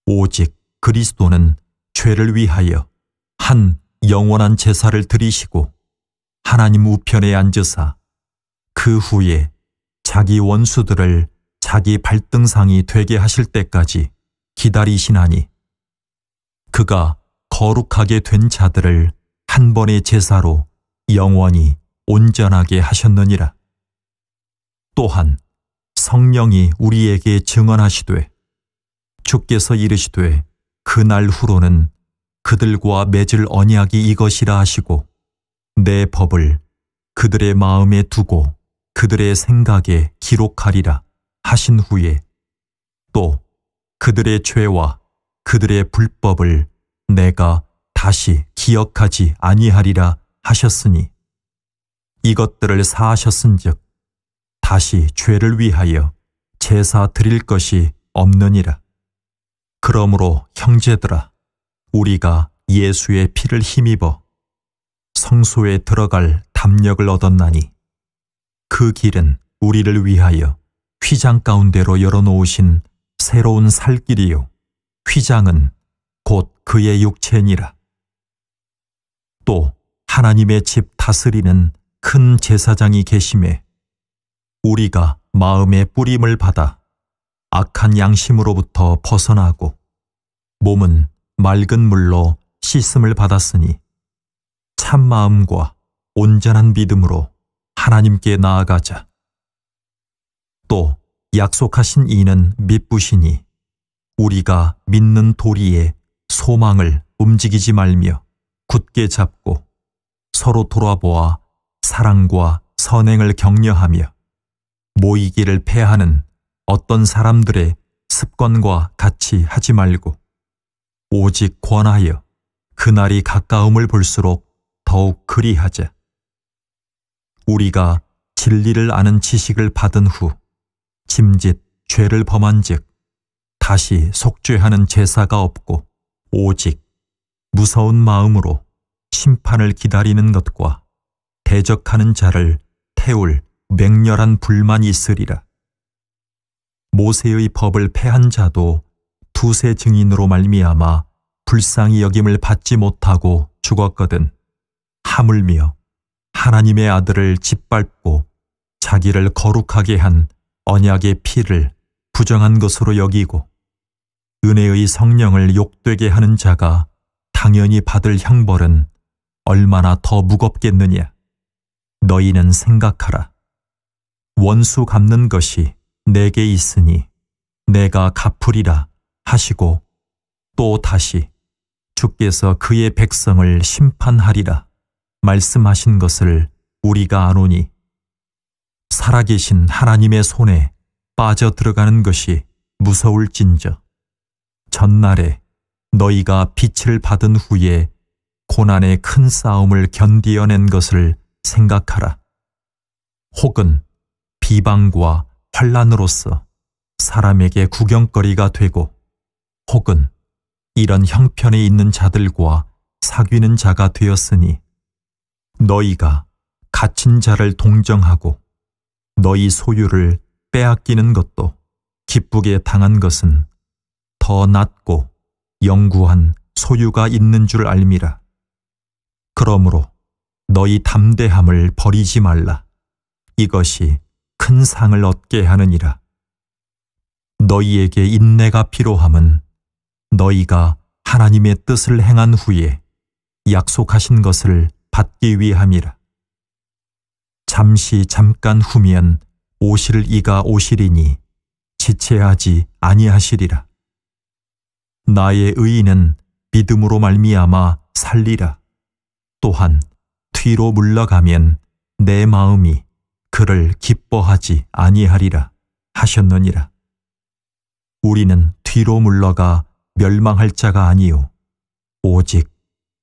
오직 그리스도는 죄를 위하여 한 영원한 제사를 드리시고 하나님 우편에 앉으사 그 후에 자기 원수들을 자기 발등상이 되게 하실 때까지 기다리시나니 그가 거룩하게 된 자들을 한 번의 제사로 영원히 온전하게 하셨느니라. 또한 성령이 우리에게 증언하시되 주께서 이르시되 그날 후로는 그들과 맺을 언약이 이것이라 하시고 내 법을 그들의 마음에 두고 그들의 생각에 기록하리라 하신 후에 또 그들의 죄와 그들의 불법을 내가 다시 기억하지 아니하리라 하셨으니 이것들을 사하셨은즉 다시 죄를 위하여 제사 드릴 것이 없느니라. 그러므로 형제들아 우리가 예수의 피를 힘입어 성소에 들어갈 담력을 얻었나니 그 길은 우리를 위하여 휘장 가운데로 열어놓으신 새로운 살 길이요 휘장은 곧 그의 육체니라. 또 하나님의 집 다스리는 큰 제사장이 계심에 우리가 마음의 뿌림을 받아 악한 양심으로부터 벗어나고 몸은 맑은 물로 씻음을 받았으니 참 마음과 온전한 믿음으로 하나님께 나아가자. 또 약속하신 이는 미쁘시니 우리가 믿는 도리에 소망을 움직이지 말며 굳게 잡고 서로 돌아보아 사랑과 선행을 격려하며 모이기를 패하는 어떤 사람들의 습관과 같이 하지 말고 오직 권하여 그날이 가까움을 볼수록 더욱 그리하자. 우리가 진리를 아는 지식을 받은 후 짐짓 죄를 범한즉 다시 속죄하는 제사가 없고 오직 무서운 마음으로 심판을 기다리는 것과 대적하는 자를 태울 맹렬한 불만이 있으리라. 모세의 법을 패한 자도 두세 증인으로 말미암아 불쌍히 여김을 받지 못하고 죽었거든. 하물며 하나님의 아들을 짓밟고 자기를 거룩하게 한 언약의 피를 부정한 것으로 여기고 은혜의 성령을 욕되게 하는 자가 당연히 받을 형벌은 얼마나 더 무겁겠느냐. 너희는 생각하라. 원수 갚는 것이 내게 있으니 내가 갚으리라 하시고 또 다시 주께서 그의 백성을 심판하리라 말씀하신 것을 우리가 아노니 살아계신 하나님의 손에 빠져 들어가는 것이 무서울진저 전날에 너희가 빛을 받은 후에 고난의 큰 싸움을 견디어낸 것을 생각하라. 혹은 비방과 환난으로서 사람에게 구경거리가 되고 혹은 이런 형편에 있는 자들과 사귀는 자가 되었으니 너희가 갇힌 자를 동정하고 너희 소유를 빼앗기는 것도 기쁘게 당한 것은 더 낫고 영구한 소유가 있는 줄 알미라. 그러므로 너희 담대함을 버리지 말라. 이것이 큰 상을 얻게 하느니라. 너희에게 인내가 필요함은 너희가 하나님의 뜻을 행한 후에 약속하신 것을 받기 위함이라. 잠깐 후면 오실 이가 오시리니 지체하지 아니하시리라. 나의 의인은 믿음으로 말미암아 살리라. 또한 뒤로 물러가면 내 마음이 그를 기뻐하지 아니하리라 하셨느니라. 우리는 뒤로 물러가 멸망할 자가 아니요 오직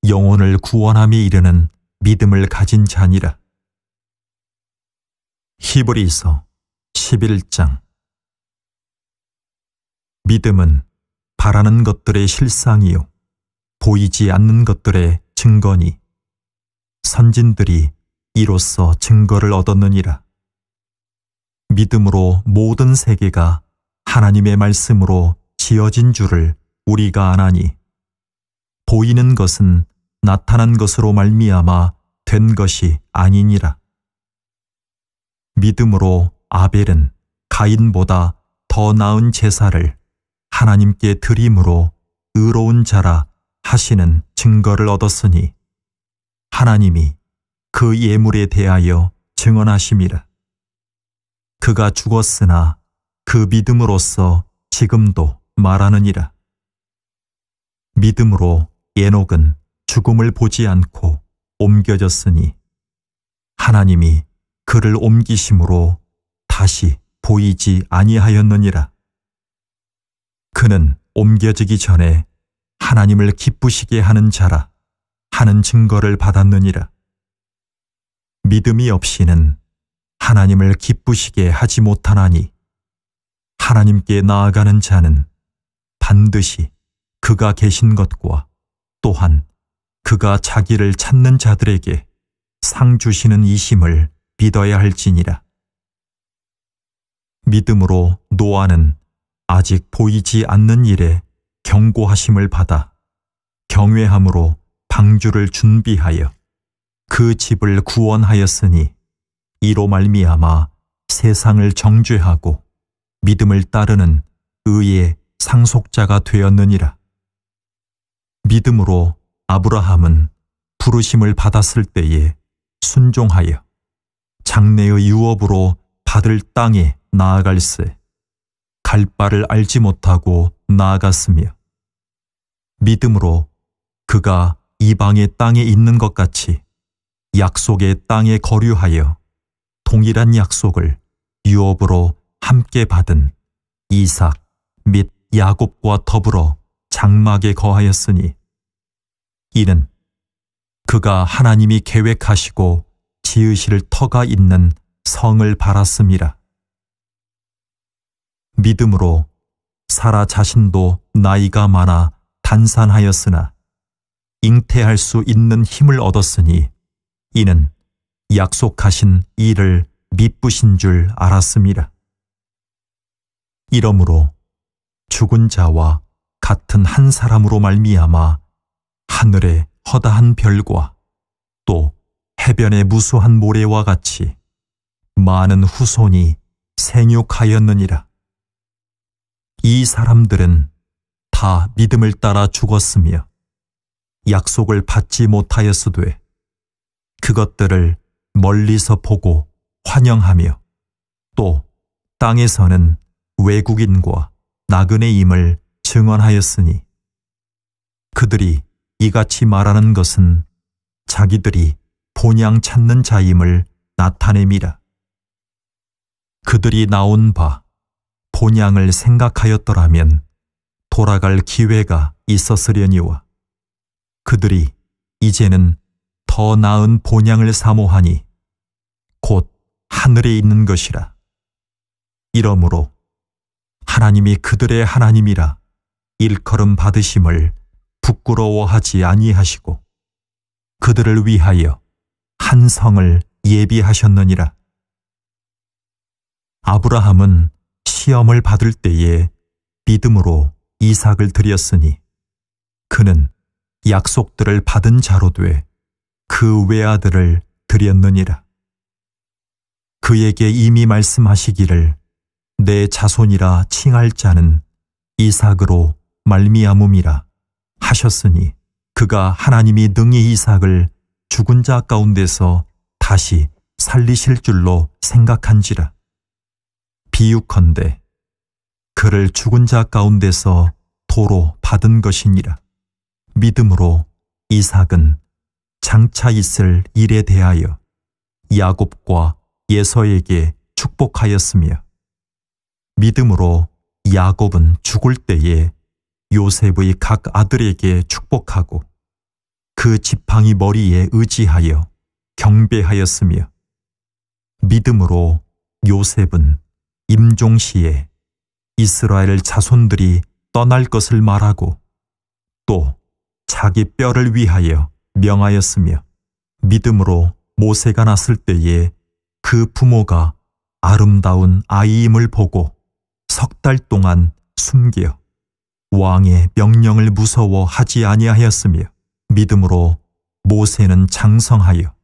영혼을 구원함에 이르는 믿음을 가진 자니라. 히브리서 11장. 믿음은 바라는 것들의 실상이요 보이지 않는 것들의 증거니 선진들이 이로써 증거를 얻었느니라. 믿음으로 모든 세계가 하나님의 말씀으로 지어진 줄을 우리가 아나니 보이는 것은 나타난 것으로 말미암아 된 것이 아니니라. 믿음으로 아벨은 가인보다 더 나은 제사를 하나님께 드림으로 의로운 자라 하시는 증거를 얻었으니 하나님이 그 예물에 대하여 증언하심이라. 그가 죽었으나 그 믿음으로써 지금도 말하느니라. 믿음으로 에녹은 죽음을 보지 않고 옮겨졌으니 하나님이 그를 옮기심으로 다시 보이지 아니하였느니라. 그는 옮겨지기 전에 하나님을 기쁘시게 하는 자라 하는 증거를 받았느니라. 믿음이 없이는 하나님을 기쁘시게 하지 못하나니 하나님께 나아가는 자는 반드시 그가 계신 것과 또한 그가 자기를 찾는 자들에게 상 주시는 이심을 믿어야 할지니라. 믿음으로 노아는 아직 보이지 않는 일에 경고하심을 받아 경외함으로 방주를 준비하여 그 집을 구원하였으니 이로 말미암아 세상을 정죄하고 믿음을 따르는 의의 상속자가 되었느니라. 믿음으로 아브라함은 부르심을 받았을 때에 순종하여 장래의 유업으로 받을 땅에 나아갈새 갈 바를 알지 못하고 나아갔으며, 믿음으로 그가 이방의 땅에 있는 것 같이 약속의 땅에 거류하여 동일한 약속을 유업으로 함께 받은 이삭 및 야곱과 더불어 장막에 거하였으니, 이는 그가 하나님이 계획하시고 지으실 터가 있는 성을 바랐음이라. 믿음으로 사라 자신도 나이가 많아 단산하였으나 잉태할 수 있는 힘을 얻었으니, 이는 약속하신 이를 미쁘신 줄 알았음이라. 이러므로 죽은 자와 같은 한 사람으로 말미암아 하늘의 허다한 별과 또 해변의 무수한 모래와 같이 많은 후손이 생육하였느니라. 이 사람들은 다 믿음을 따라 죽었으며 약속을 받지 못하였으되 그것들을 멀리서 보고 환영하며 또 땅에서는 외국인과 나그네임을 증언하였으니, 그들이 이같이 말하는 것은 자기들이 본향 찾는 자임을 나타냄이라. 그들이 나온 바 본향을 생각하였더라면 돌아갈 기회가 있었으려니와, 그들이 이제는 더 나은 본향을 사모하니 곧 하늘에 있는 것이라. 이러므로 하나님이 그들의 하나님이라 일컬음 받으심을 부끄러워하지 아니하시고 그들을 위하여 한 성을 예비하셨느니라. 아브라함은 시험을 받을 때에 믿음으로 이삭을 드렸으니 그는 약속들을 받은 자로 돼 그 외아들을 드렸느니라. 그에게 이미 말씀하시기를 내 자손이라 칭할 자는 이삭으로 말미암음이라 하셨으니, 그가 하나님이 능히 이삭을 죽은 자 가운데서 다시 살리실 줄로 생각한지라. 비유컨대 그를 죽은 자 가운데서 도로 받은 것이니라. 믿음으로 이삭은 장차 있을 일에 대하여 야곱과 예서에게 축복하였으며, 믿음으로 야곱은 죽을 때에 요셉의 각 아들에게 축복하고 그 지팡이 머리에 의지하여 경배하였으며, 믿음으로 요셉은 임종시에 이스라엘 자손들이 떠날 것을 말하고 또 자기 뼈를 위하여 명하였으며, 믿음으로 모세가 났을 때에 그 부모가 아름다운 아이임을 보고 석 달 동안 숨겨 왕의 명령을 무서워하지 아니하였으며, 믿음으로 모세는 장성하여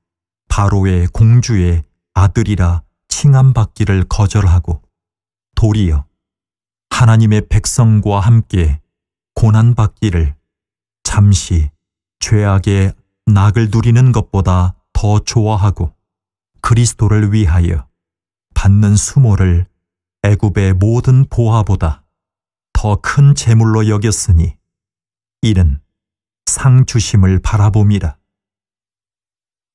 바로의 공주의 아들이라 칭함받기를 거절하고 도리어 하나님의 백성과 함께 고난받기를 잠시 죄악의 낙을 누리는 것보다 더 좋아하고 그리스도를 위하여 받는 수모를 애굽의 모든 보화보다 더 큰 재물로 여겼으니, 이는 상 주심을 바라봄이라.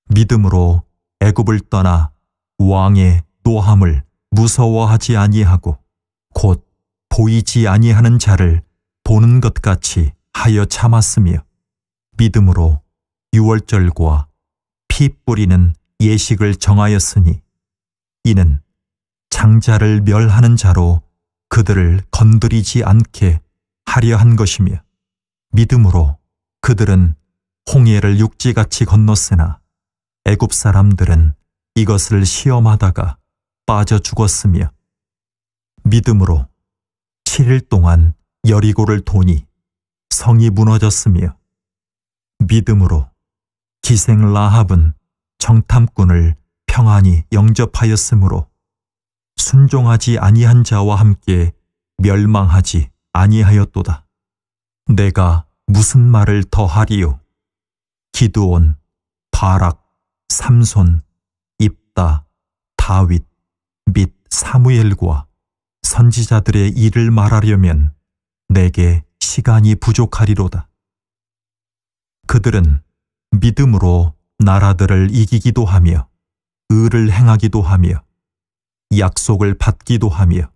믿음으로 애굽을 떠나 왕의 노함을 무서워하지 아니하고 곧 보이지 아니하는 자를 보는 것 같이 하여 참았으며, 믿음으로 유월절과 피 뿌리는 예식을 정하였으니, 이는 장자를 멸하는 자로 그들을 건드리지 않게 하려 한 것이며, 믿음으로 그들은 홍해를 육지같이 건넜으나 애굽 사람들은 이것을 시험하다가 빠져 죽었으며, 믿음으로 7일 동안 여리고를 도니 성이 무너졌으며, 믿음으로 기생 라합은 정탐꾼을 평안히 영접하였으므로 순종하지 아니한 자와 함께 멸망하지 아니하였도다. 내가 무슨 말을 더하리요? 기드온, 바락, 삼손, 입다, 다윗 및 사무엘과 선지자들의 일을 말하려면 내게 시간이 부족하리로다. 그들은 믿음으로 나라들을 이기기도 하며 의를 행하기도 하며 약속을 받기도 하며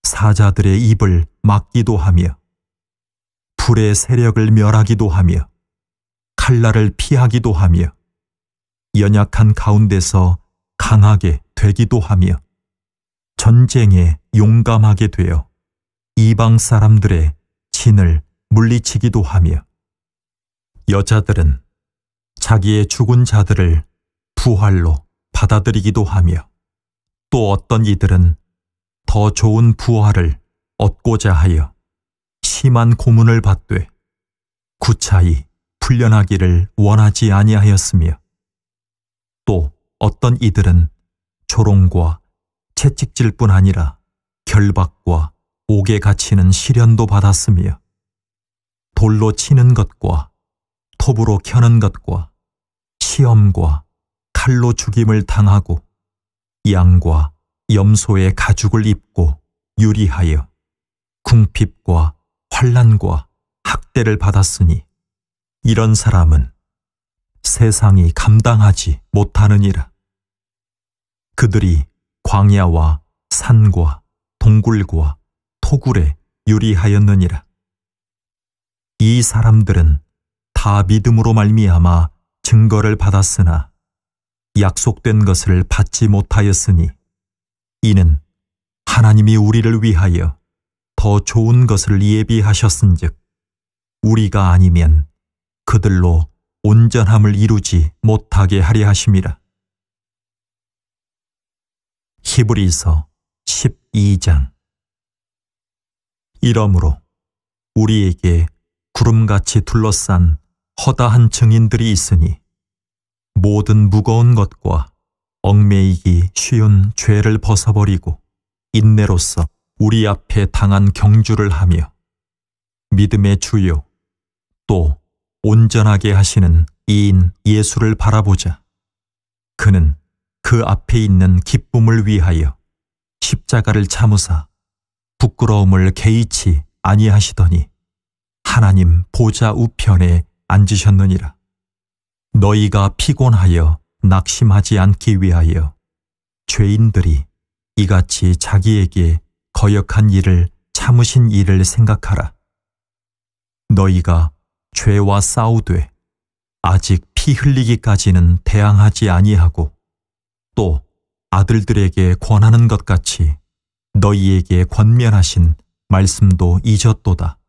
사자들의 입을 막기도 하며 불의 세력을 멸하기도 하며 칼날을 피하기도 하며 연약한 가운데서 강하게 되기도 하며 전쟁에 용감하게 되어 이방 사람들의 진을 물리치기도 하며 여자들은 자기의 죽은 자들을 부활로 받아들이기도 하며 또 어떤 이들은 더 좋은 부활을 얻고자 하여 심한 고문을 받되 구차히 풀려나기를 원하지 아니하였으며 또 어떤 이들은 조롱과 채찍질뿐 아니라 결박과 옥에 갇히는 시련도 받았으며 돌로 치는 것과 톱으로 켜는 것과 시험과 칼로 죽임을 당하고 양과 염소의 가죽을 입고 유리하여 궁핍과 환난과 학대를 받았으니 이런 사람은 세상이 감당하지 못하느니라. 그들이 광야와 산과 동굴과 토굴에 유리하였느니라. 이 사람들은 다 믿음으로 말미암아 증거를 받았으나 약속된 것을 받지 못하였으니 이는 하나님이 우리를 위하여 더 좋은 것을 예비하셨은즉 우리가 아니면 그들로 온전함을 이루지 못하게 하려 하심이라. 히브리서 12장. 이러므로 우리에게 구름같이 둘러싼 허다한 증인들이 있으니 모든 무거운 것과 얽매이기 쉬운 죄를 벗어버리고 인내로써 우리 앞에 당한 경주를 하며 믿음의 주요 또 온전하게 하시는 이인 예수를 바라보자. 그는 그 앞에 있는 기쁨을 위하여 십자가를 참으사 부끄러움을 개의치 아니하시더니 하나님 보좌 우편에 앉으셨느니라. 너희가 피곤하여 낙심하지 않기 위하여 죄인들이 이같이 자기에게 거역한 일을 참으신 일을 생각하라. 너희가 죄와 싸우되 아직 피 흘리기까지는 대항하지 아니하고 또 아들들에게 권하는 것 같이 너희에게 권면하신 말씀도 잊었도다.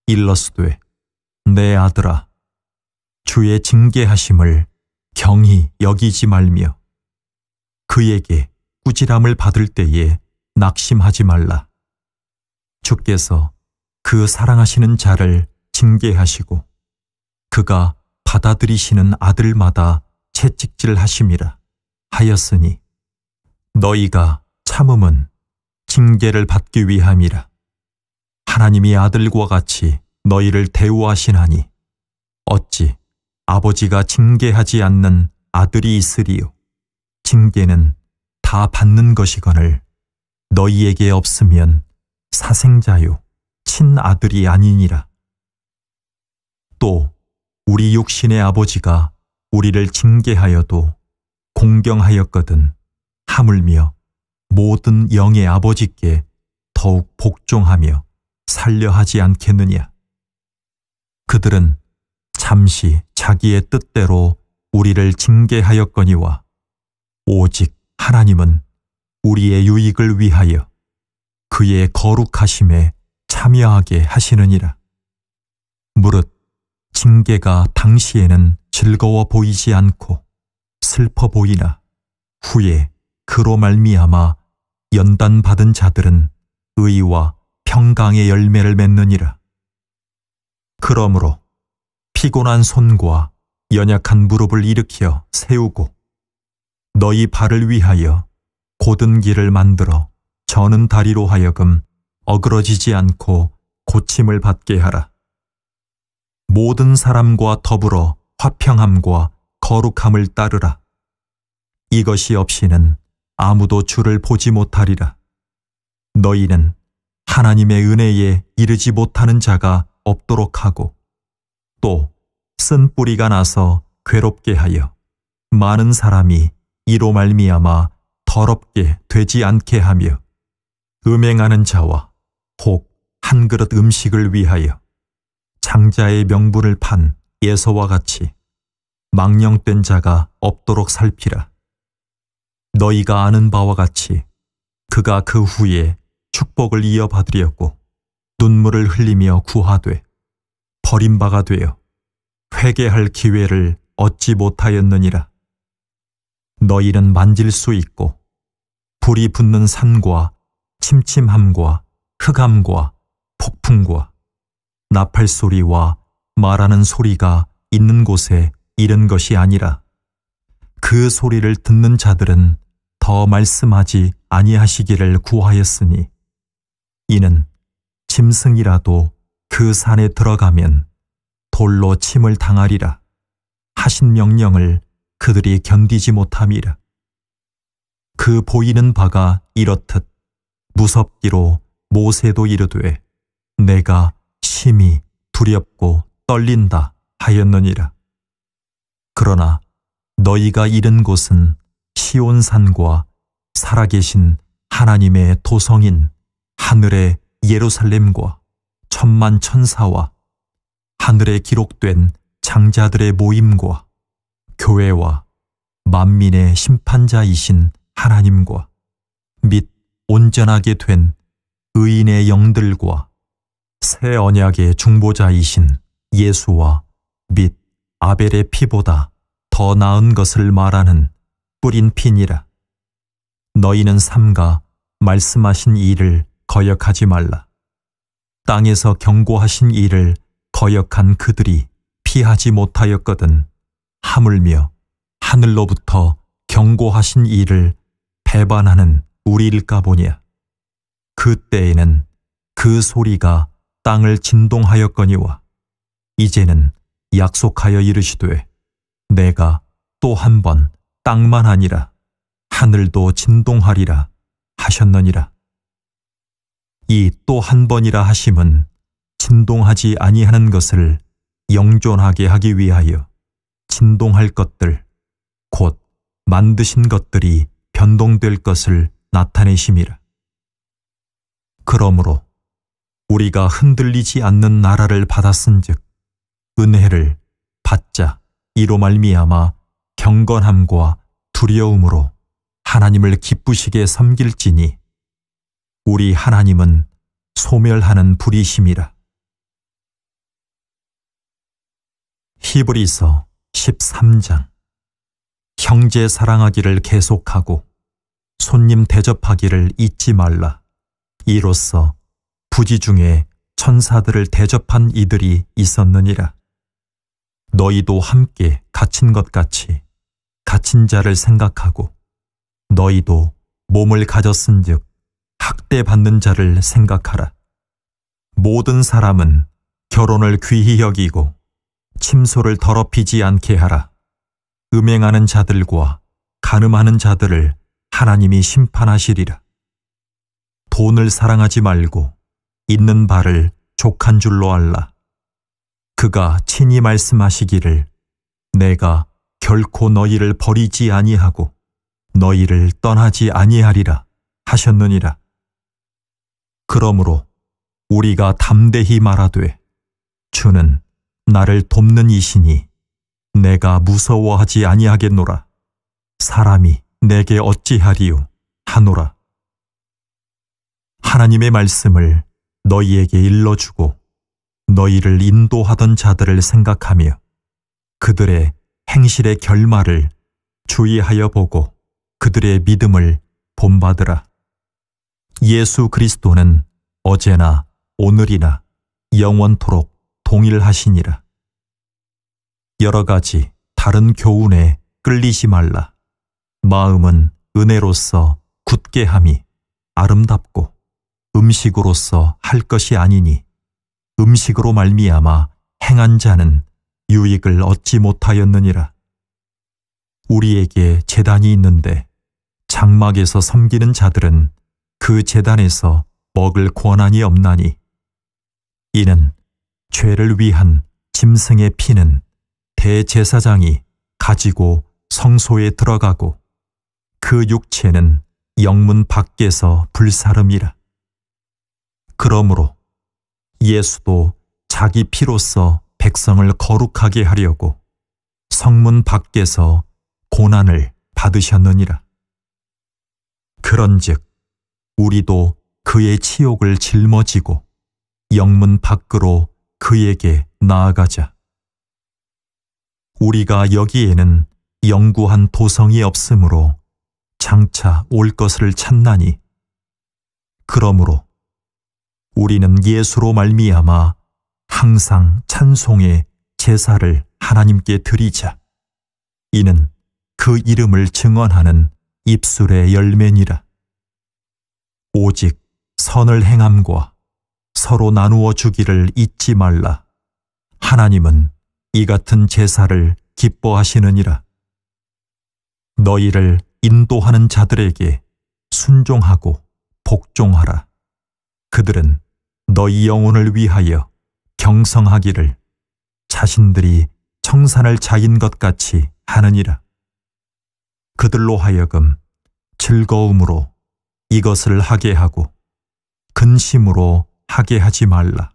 일러스되 내 아들아 주의 징계하심을 경히 여기지 말며 그에게 꾸지람을 받을 때에 낙심하지 말라. 주께서 그 사랑하시는 자를 징계하시고 그가 받아들이시는 아들마다 채찍질하심이라 하였으니 너희가 참음은 징계를 받기 위함이라. 하나님이 아들과 같이 너희를 대우하시나니 어찌 아버지가 징계하지 않는 아들이 있으리요. 징계는 다 받는 것이거늘 너희에게 없으면 사생자요 친아들이 아니니라. 또 우리 육신의 아버지가 우리를 징계하여도 공경하였거든 하물며 모든 영의 아버지께 더욱 복종하며 살려하지 않겠느냐. 그들은 잠시 자기의 뜻대로 우리를 징계하였거니와 오직 하나님은 우리의 유익을 위하여 그의 거룩하심에 참여하게 하시느니라. 무릇 징계가 당시에는 즐거워 보이지 않고 슬퍼 보이나 후에 그로 말미암아 연단받은 자들은 의와 평강의 열매를 맺느니라. 그러므로 피곤한 손과 연약한 무릎을 일으켜 세우고 너희 발을 위하여 곧은 길을 만들어 저는 다리로 하여금 어그러지지 않고 고침을 받게 하라. 모든 사람과 더불어 화평함과 거룩함을 따르라. 이것이 없이는 아무도 주를 보지 못하리라. 너희는 하나님의 은혜에 이르지 못하는 자가 없도록 하고 또 쓴 뿌리가 나서 괴롭게 하여 많은 사람이 이로 말미암아 더럽게 되지 않게 하며 음행하는 자와 혹 한 그릇 음식을 위하여 장자의 명분을 판 예서와 같이 망령된 자가 없도록 살피라. 너희가 아는 바와 같이 그가 그 후에 축복을 이어받으려고 눈물을 흘리며 구하되 버림바가 되어 회개할 기회를 얻지 못하였느니라. 너희는 만질 수 있고 불이 붙는 산과 침침함과 흑암과 폭풍과 나팔 소리와 말하는 소리가 있는 곳에 이른 것이 아니라 그 소리를 듣는 자들은 더 말씀하지 아니하시기를 구하였으니 이는 짐승이라도 그 산에 들어가면 돌로 침을 당하리라 하신 명령을 그들이 견디지 못함이라. 그 보이는 바가 이렇듯 무섭기로 모세도 이르되 내가 심히 두렵고 떨린다 하였느니라. 그러나 너희가 이른 곳은 시온산과 살아계신 하나님의 도성인 하늘의 예루살렘과 천만 천사와 하늘에 기록된 장자들의 모임과 교회와 만민의 심판자이신 하나님과 및 온전하게 된 의인의 영들과 새 언약의 중보자이신 예수와 및 아벨의 피보다 더 나은 것을 말하는 뿌린 피니라. 너희는 삼가 말씀하신 일을 거역하지 말라. 땅에서 경고하신 일을 거역한 그들이 피하지 못하였거든 하물며 하늘로부터 경고하신 일을 배반하는 우리일까 보냐. 그 때에는 그 소리가 땅을 진동하였거니와 이제는 약속하여 이르시되 내가 또 한 번 땅만 아니라 하늘도 진동하리라 하셨느니라. 이 또 한 번이라 하심은 진동하지 아니하는 것을 영존하게 하기 위하여 진동할 것들 곧 만드신 것들이 변동될 것을 나타내심이라. 그러므로 우리가 흔들리지 않는 나라를 받았은즉 은혜를 받자 이로 말미암아 경건함과 두려움으로 하나님을 기쁘시게 섬길지니 우리 하나님은 소멸하는 불이심이라. 히브리서 13장. 형제 사랑하기를 계속하고 손님 대접하기를 잊지 말라. 이로써 부지 중에 천사들을 대접한 이들이 있었느니라. 너희도 함께 갇힌 것 같이 갇힌 자를 생각하고 너희도 몸을 가졌은즉 학대받는 자를 생각하라. 모든 사람은 결혼을 귀히 여기고 침소를 더럽히지 않게 하라. 음행하는 자들과 간음하는 자들을 하나님이 심판하시리라. 돈을 사랑하지 말고 있는 바를 족한 줄로 알라. 그가 친히 말씀하시기를 내가 결코 너희를 버리지 아니하고 너희를 떠나지 아니하리라 하셨느니라. 그러므로 우리가 담대히 말하되 주는 나를 돕는 이시니 내가 무서워하지 아니하겠노라. 사람이 내게 어찌하리요 하노라. 하나님의 말씀을 너희에게 일러주고 너희를 인도하던 자들을 생각하며 그들의 행실의 결말을 주의하여 보고 그들의 믿음을 본받으라. 예수 그리스도는 어제나 오늘이나 영원토록 동일하시니라. 여러 가지 다른 교훈에 끌리지 말라. 마음은 은혜로서 굳게 함이 아름답고 음식으로서 할 것이 아니니 음식으로 말미암아 행한 자는 유익을 얻지 못하였느니라. 우리에게 제단이 있는데 장막에서 섬기는 자들은 그 제단에서 먹을 권한이 없나니 이는 죄를 위한 짐승의 피는 대제사장이 가지고 성소에 들어가고 그 육체는 영문 밖에서 불사름이라. 그러므로 예수도 자기 피로써 백성을 거룩하게 하려고 성문 밖에서 고난을 받으셨느니라. 그런즉 우리도 그의 치욕을 짊어지고 영문 밖으로 그에게 나아가자. 우리가 여기에는 영구한 도성이 없으므로 장차 올 것을 찾나니 그러므로 우리는 예수로 말미암아 항상 찬송의 제사를 하나님께 드리자. 이는 그 이름을 증언하는 입술의 열매니라. 오직 선을 행함과 서로 나누어 주기를 잊지 말라. 하나님은 이 같은 제사를 기뻐하시느니라. 너희를 인도하는 자들에게 순종하고 복종하라. 그들은 너희 영혼을 위하여 경성하기를 자신들이 청산을 자인 것 같이 하느니라. 그들로 하여금 즐거움으로 이것을 하게 하고 근심으로 하게 하지 말라.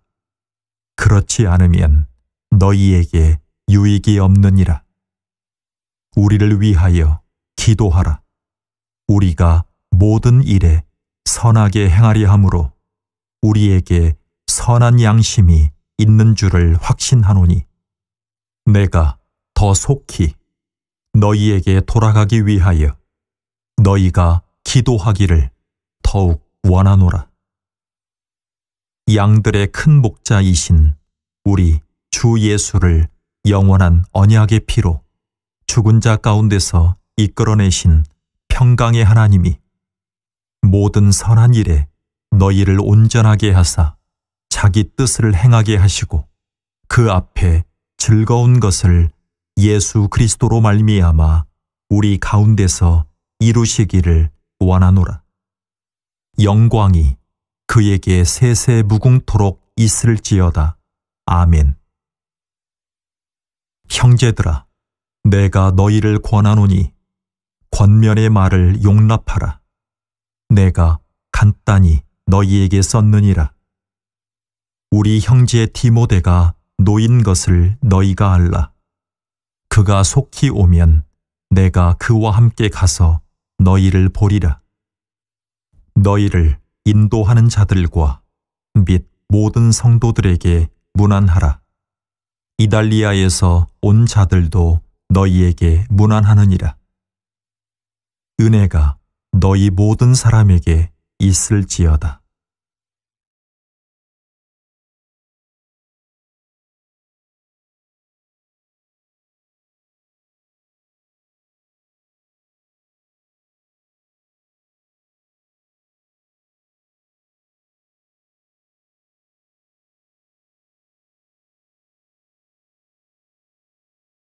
그렇지 않으면 너희에게 유익이 없느니라. 우리를 위하여 기도하라. 우리가 모든 일에 선하게 행하려 함으로 우리에게 선한 양심이 있는 줄을 확신하노니 내가 더 속히 너희에게 돌아가기 위하여 너희가 기도하기를 더욱 원하노라. 양들의 큰 목자이신 우리 주 예수를 영원한 언약의 피로 죽은 자 가운데서 이끌어내신 평강의 하나님이 모든 선한 일에 너희를 온전하게 하사 자기 뜻을 행하게 하시고 그 앞에 즐거운 것을 예수 그리스도로 말미암아 우리 가운데서 이루시기를 원하노라. 영광이 그에게 세세 무궁토록 있을지어다. 아멘. 형제들아, 내가 너희를 권하노니 권면의 말을 용납하라. 내가 간단히 너희에게 썼느니라. 우리 형제 디모데가 노인 것을 너희가 알라. 그가 속히 오면 내가 그와 함께 가서 너희를 보리라. 너희를 인도하는 자들과 및 모든 성도들에게 문안하라. 이달리아에서 온 자들도 너희에게 문안하느니라. 은혜가 너희 모든 사람에게 있을지어다.